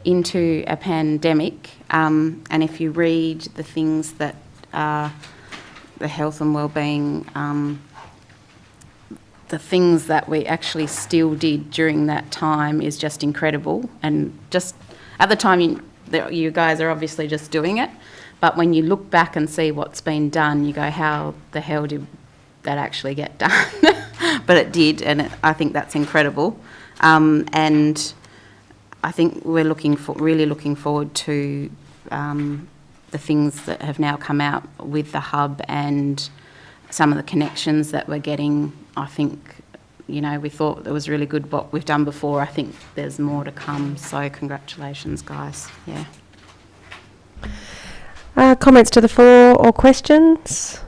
into a pandemic, and if you read the things that the health and wellbeing, the things that we actually still did during that time is just incredible. And just at the time, you guys are obviously just doing it, but when you look back and see what's been done, you go, how the hell did that actually get done? But it did, and I think that's incredible. And I think we're really looking forward to the things that have now come out with the hub and some of the connections that we're getting. I think, you know, we thought it was really good what we've done before. I think there's more to come, so congratulations, guys. Yeah. Comments to the floor or questions?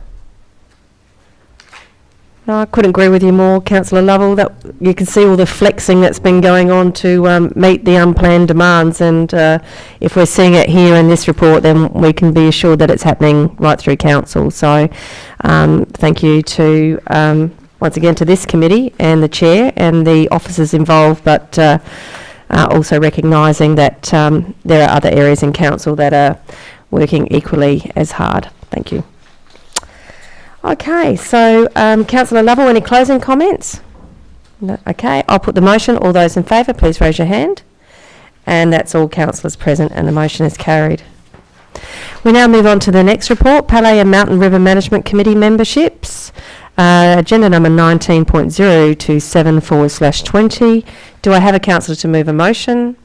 No, I couldn't agree with you more, Councillor Lovell, that you can see all the flexing that's been going on to meet the unplanned demands, and if we're seeing it here in this report, then we can be assured that it's happening right through council. So thank you to, once again, to this committee and the chair and the officers involved, but also recognising that there are other areas in council that are working equally as hard. Thank you. Okay, so Councillor Lovell, any closing comments? No, okay, I'll put the motion. All those in favour, please raise your hand. And that's all councillors present, and the motion is carried. We now move on to the next report, Palais and Mountain River Management Committee memberships. Agenda number 19.027/20. Do I have a councillor to move a motion?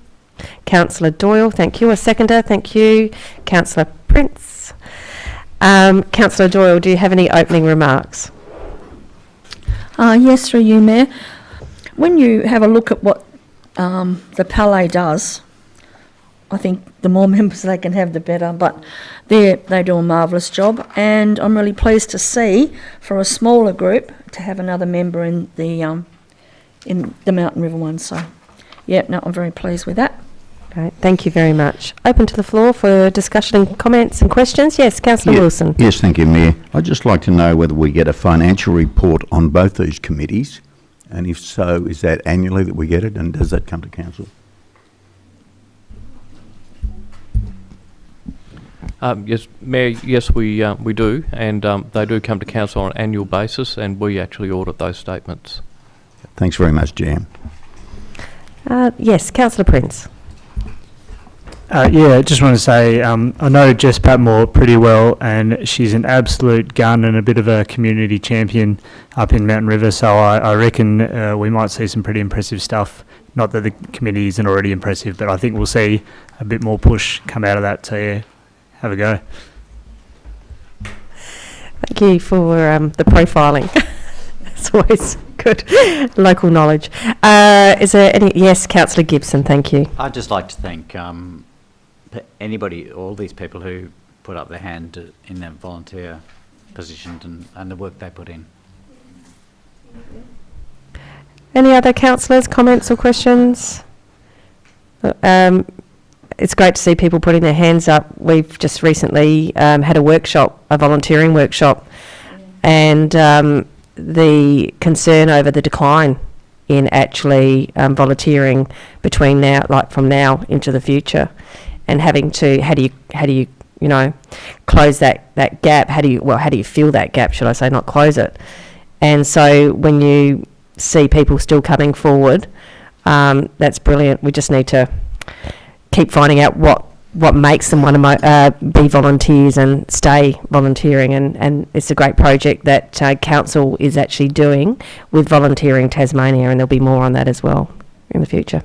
Councillor Doyle, thank you. A seconder, thank you. Councillor Prince. Councillor Doyle, do you have any opening remarks? Yes, through you, Mayor. When you have a look at what the Palais does, I think the more members they can have, the better. But they do a marvellous job, and I'm really pleased to see, for a smaller group, to have another member in the Mountain River one. So, yeah, no, I'm very pleased with that. Okay, thank you very much. Open to the floor for discussion and comments and questions. Yes, Councillor Wilson. Yes, thank you, Mayor. I'd just like to know whether we get a financial report on both these committees, and if so, is that annually that we get it, and does that come to council? Yes, Mayor, yes, we do, and they do come to council on an annual basis, and we actually audit those statements. Thanks very much, Jan. Yes, Councillor Prince. Yeah, I just want to say I know Jess Patmore pretty well, and she's an absolute gun and a bit of a community champion up in Mountain River, so I reckon we might see some pretty impressive stuff. Not that the committee isn't already impressive, but I think we'll see a bit more push come out of that, so yeah, have a go. Thank you for the profiling. It's always good. Local knowledge. Is there any... Yes, Councillor Gibson, thank you. I'd just like to thank anybody, all these people who put up their hand in their volunteer position and the work they put in. Any other councillors, comments or questions? It's great to see people putting their hands up. We've just recently had a workshop, a volunteering workshop, and the concern over the decline in actually volunteering between now, like from now into the future, and having to, how do you you know, close that gap? How do you fill that gap, should I say, not close it? And so when you see people still coming forward, that's brilliant. We just need to keep finding out what makes them want to be volunteers and stay volunteering, and it's a great project that council is actually doing with Volunteering Tasmania, and there'll be more on that as well in the future.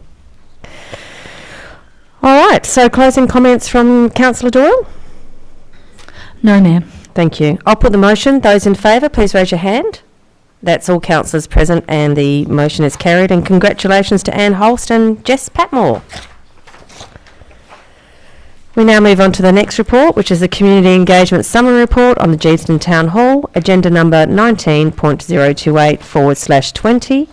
All right, so closing comments from Councillor Doyle? No, ma'am. Thank you. I'll put the motion. Those in favour, please raise your hand. That's all councillors present and the motion is carried. And congratulations to Anne Holst and Jess Patmore. We now move on to the next report, which is the Community Engagement Summary Report on the Gibson Town Hall, agenda number 19.028/20.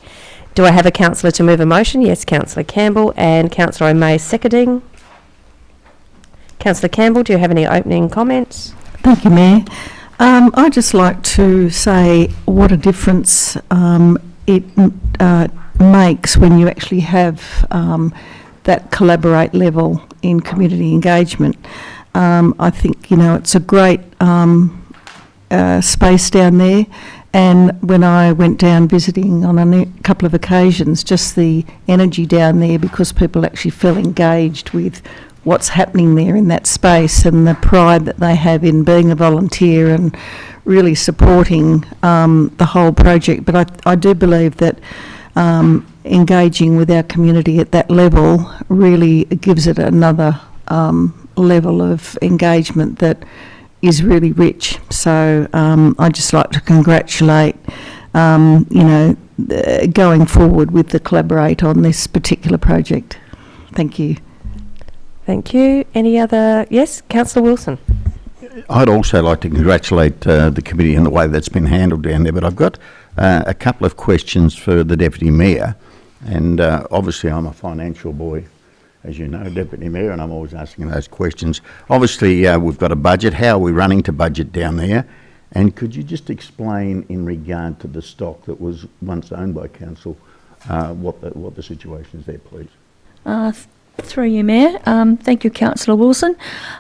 Do I have a councillor to move a motion? Yes, Councillor Campbell, and Councillor O'May seconding. Councillor Campbell, do you have any opening comments? Thank you, Mayor. I'd just like to say what a difference it makes when you actually have that collaborate level in community engagement. I think, it's a great space down there. And when I went down visiting on a couple of occasions, just the energy down there, because people actually feel engaged with what's happening there in that space and the pride that they have in being a volunteer and really supporting the whole project. But I do believe that engaging with our community at that level really gives it another level of engagement that is really rich. So I'd just like to congratulate, going forward with the Collaborate on this particular project. Thank you. Thank you. Any other? Yes, Councillor Wilson. I'd also like to congratulate the committee in the way that's been handled down there, but I've got a couple of questions for the Deputy Mayor. And obviously I'm a financial boy, as you know, Deputy Mayor, and I'm always asking those questions. Obviously we've got a budget. How are we running to budget down there? And could you just explain in regard to the stock that was once owned by council, what the situation is there, please? Through you, Mayor. Thank you, Councillor Wilson.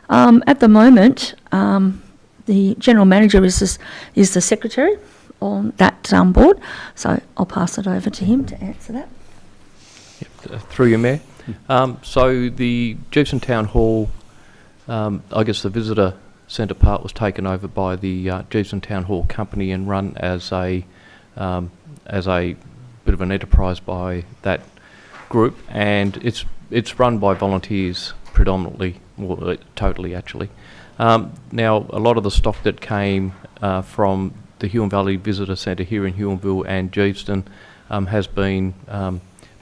At the moment, the General Manager is the Secretary on that board, so I'll pass it over to him to answer that. Through you, Mayor. So the Gibson Town Hall, I guess the visitor centre part was taken over by the Gibson Town Hall company and run as a bit of an enterprise by that group, and it's run by volunteers predominantly, well, totally actually. Now a lot of the stock that came from the Huon Valley Visitor Centre here in Huonville and Gibson has been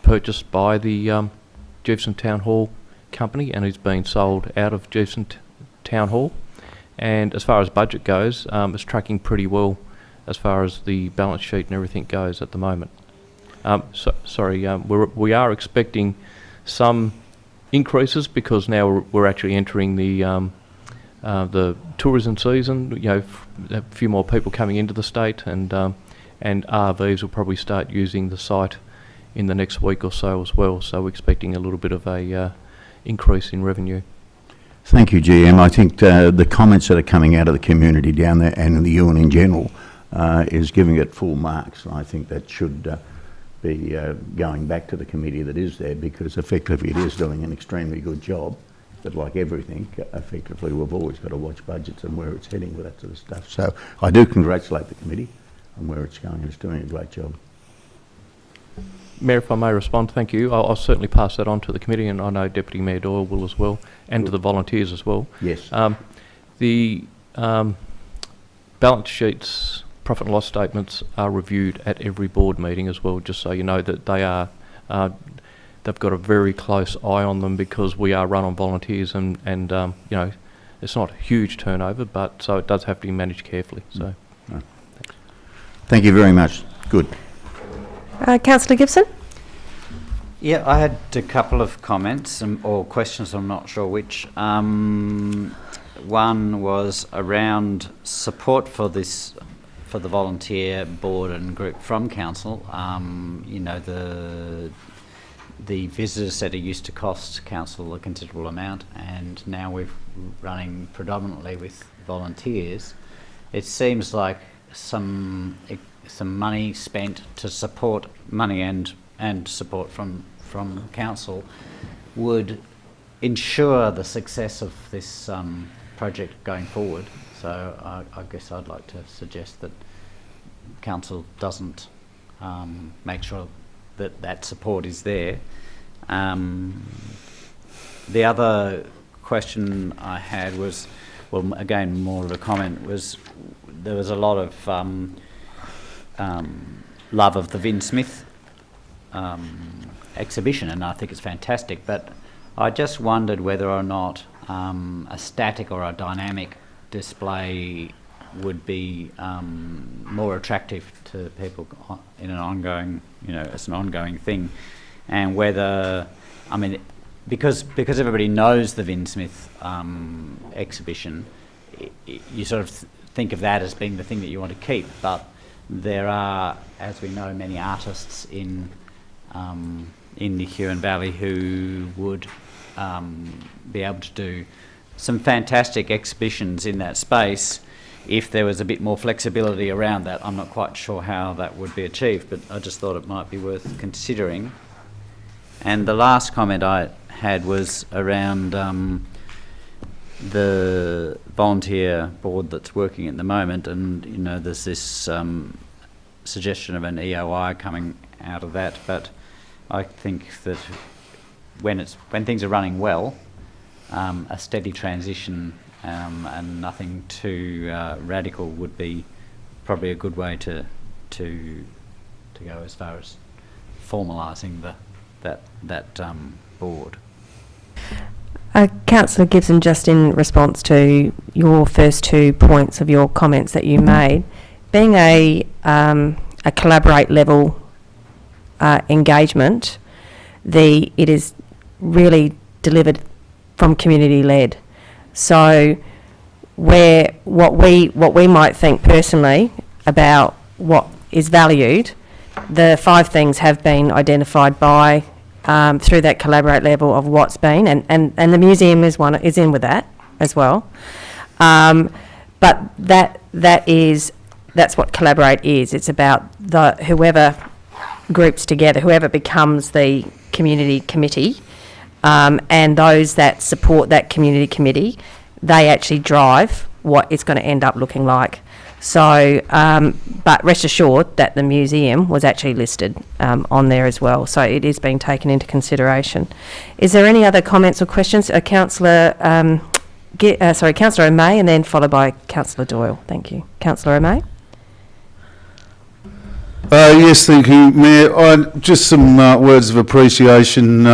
purchased by the Gibson Town Hall company and is being sold out of Gibson Town Hall. And as far as budget goes, it's tracking pretty well as far as the balance sheet and everything goes at the moment. We are expecting some increases because now we're actually entering the tourism season. A few more people coming into the state, and RVs will probably start using the site in the next week or so as well. So we're expecting a little bit of a increase in revenue. Thank you, GM. I think the comments that are coming out of the community down there and the Huon in general is giving it full marks. I think that should be going back to the committee that is there, because effectively it is doing an extremely good job. But like everything, effectively we've always got to watch budgets and where it's heading with that sort of stuff. So I do congratulate the committee on where it's going. It's doing a great job. Mayor, if I may respond, thank you. I'll certainly pass that on to the committee, and I know Deputy Mayor Doyle will as well, and to the volunteers as well. Yes. The balance sheets, profit and loss statements are reviewed at every board meeting as well, just so you know that they are, they've got a very close eye on them, because we are run on volunteers and it's not a huge turnover, but so it does have to be managed carefully. So, no. Thank you very much. Good. Councillor Gibson? Yeah, I had a couple of comments or questions, I'm not sure which. One was around support for this, for the volunteer board and group from council. The visitor centre used to cost council a considerable amount, and now we're running predominantly with volunteers. It seems like some money spent to support money and support from council would ensure the success of this project going forward. So I guess I'd like to suggest that council doesn't make sure that support is there. The other question I had was, well, again, more of a comment, was there was a lot of love of the Vin Smith exhibition, and I think it's fantastic, but I just wondered whether or not a static or a dynamic display would be more attractive to people in an ongoing, as an ongoing thing, and whether, I mean, because everybody knows the Vin Smith exhibition, you sort of think of that as being the thing that you want to keep, but there are, as we know, many artists in the Huon Valley who would be able to do some fantastic exhibitions in that space if there was a bit more flexibility around that. I'm not quite sure how that would be achieved, but I just thought it might be worth considering. And the last comment I had was around the volunteer board that's working at the moment, and there's this suggestion of an EOI coming out of that, but I think that when things are running well, a steady transition and nothing too radical would be probably a good way to go as far as formalising that board. Councillor Gibson, just in response to your first 2 points of your comments that you made, being a collaborate level engagement, it is really delivered from community led. So what we might think personally about what is valued, the 5 things have been identified by through that collaborate level of what's been, and the museum is in with that as well. But that's what collaborate is. It's about whoever groups together, whoever becomes the community committee, and those that support that community committee, they actually drive what it's going to end up looking like. So, but rest assured that the museum was actually listed on there as well. So it is being taken into consideration. Is there any other comments or questions? Councillor O'May, and then followed by Councillor Doyle. Thank you. Councillor O'May. Yes, thank you, Mayor. Just some words of appreciation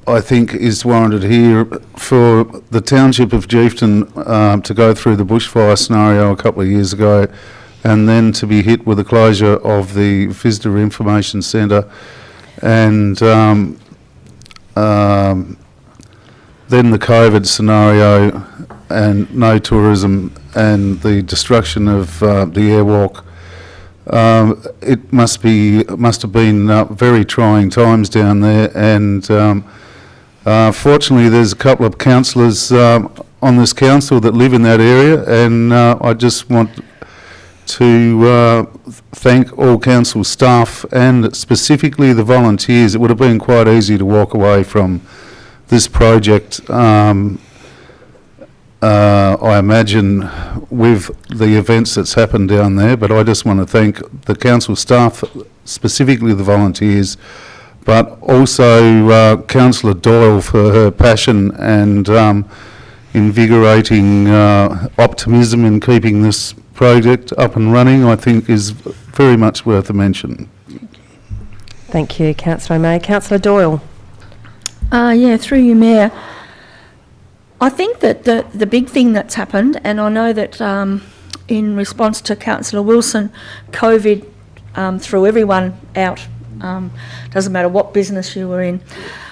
I think is warranted here for the township of Geefton to go through the bushfire scenario a couple of years ago and then to be hit with the closure of the Visitor Information Centre and then the COVID scenario and no tourism and the destruction of the airwalk. It must have been very trying times down there, and fortunately there's a couple of councillors on this council that live in that area, and I just want to thank all council staff and specifically the volunteers. It would have been quite easy to walk away from this project, I imagine, with the events that's happened down there, but I just want to thank the council staff, specifically the volunteers, but also Councillor Doyle for her passion and invigorating optimism in keeping this project up and running. I think is very much worth a mention. Thank you, Councillor O'May. Councillor Doyle. Through you, Mayor. I think that the big thing that's happened, and I know that in response to Councillor Wilson, COVID threw everyone out, doesn't matter what business you were in,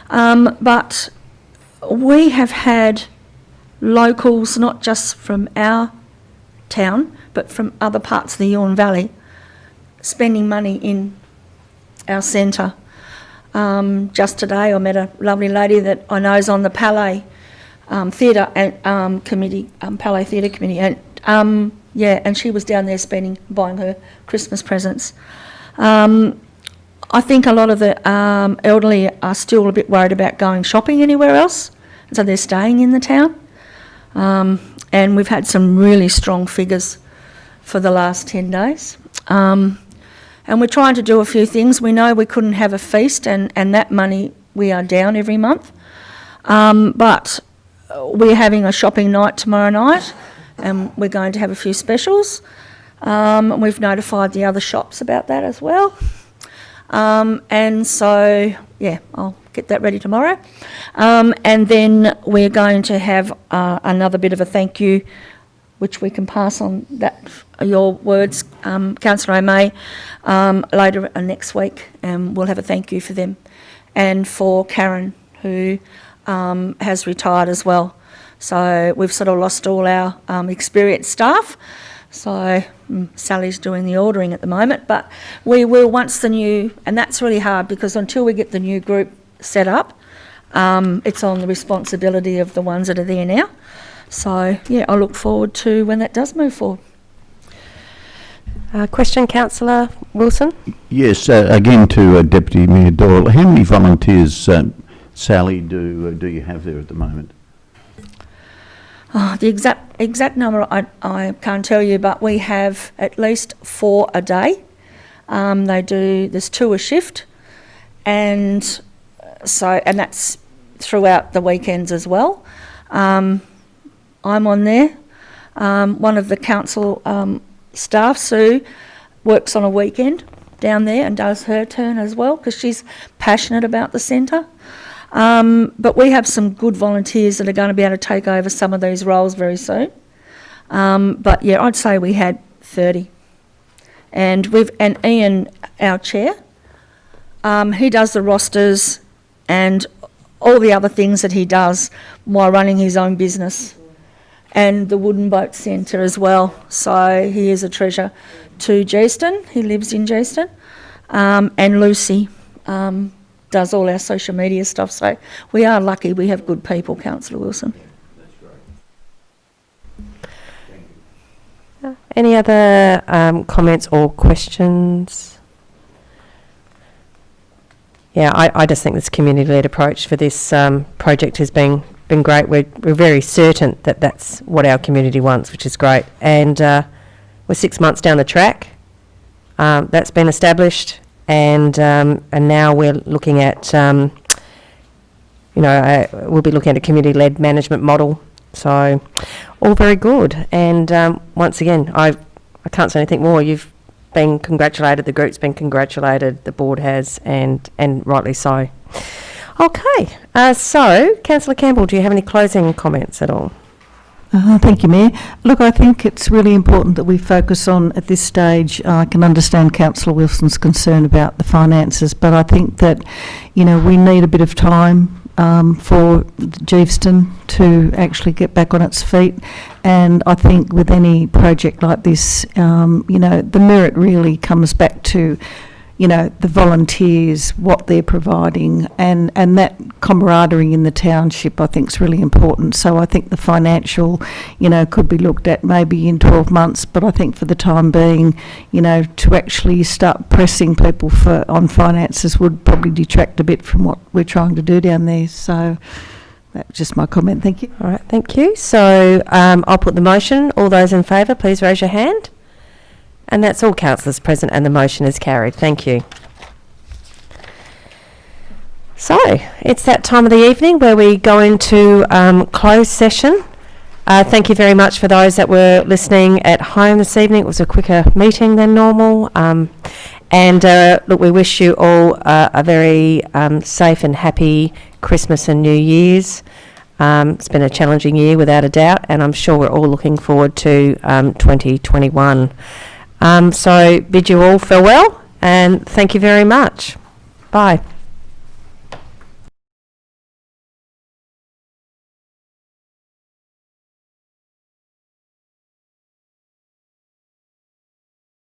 but we have had locals, not just from our town, but from other parts of the Huon Valley, spending money in our centre. Just today I met a lovely lady that I know is on the Palais Theatre and Committee, Palais Theatre Committee, and and she was down there buying her Christmas presents. I think a lot of the elderly are still a bit worried about going shopping anywhere else, so they're staying in the town. And we've had some really strong figures for the last 10 days. And we're trying to do a few things. We know we couldn't have a feast, and that money we are down every month. But we're having a shopping night tomorrow night, and we're going to have a few specials. We've notified the other shops about that as well. And so, yeah, I'll get that ready tomorrow. And then we're going to have another bit of a thank you, which we can pass on that your words, Councillor O'May, later next week, and we'll have a thank you for them. And for Karen, who has retired as well. So we've sort of lost all our experienced staff. So Sally's doing the ordering at the moment, but we will once the new, and that's really hard because until we get the new group set up, it's on the responsibility of the ones that are there now. So yeah, I look forward to when that does move forward. Question, Councillor Wilson? Yes, again to Deputy Mayor Doyle. How many volunteers, Sally, do you have there at the moment? The exact number I can't tell you, but we have at least 4 a day. There's 2 a shift, and that's throughout the weekends as well. I'm on there. One of the council staff, Sue, works on a weekend down there and does her turn as well because she's passionate about the centre. But we have some good volunteers that are going to be able to take over some of these roles very soon. But yeah, I'd say we had 30. And Ian, our chair, he does the rosters and all the other things that he does while running his own business. And the Wooden Boat Centre as well. So he is a treasure to Geeston. He lives in Geeston. And Lucy does all our social media stuff. So we are lucky we have good people, Councillor Wilson. Any other comments or questions? Yeah, I just think this community-led approach for this project has been great. We're very certain that that's what our community wants, which is great. And we're 6 months down the track. That's been established, and now we're looking at, we'll be looking at a community-led management model. So, all very good. And once again, I can't say anything more. You've been congratulated. The group's been congratulated. The board has, and rightly so. Okay, so Councillor Campbell, do you have any closing comments at all? Thank you, Mayor. Look, I think it's really important that we focus on, at this stage, I can understand Councillor Wilson's concern about the finances, but I think that, we need a bit of time for Geeston to actually get back on its feet. And I think with any project like this, the merit really comes back to the volunteers, what they're providing, and that camaraderie in the township, I think, is really important. So I think the financial, could be looked at maybe in 12 months, but I think for the time being, to actually start pressing people on finances would probably detract a bit from what we're trying to do down there. So that's just my comment. Thank you. All right, thank you. So I'll put the motion. All those in favour, please raise your hand. And that's all councillors present, and the motion is carried. Thank you. So, it's that time of the evening where we go into closed session. Thank you very much for those that were listening at home this evening. It was a quicker meeting than normal. Look, we wish you all a very safe and happy Christmas and New Year's. It's been a challenging year without a doubt, and I'm sure we're all looking forward to 2021. So bid you all farewell, and thank you very much. Bye.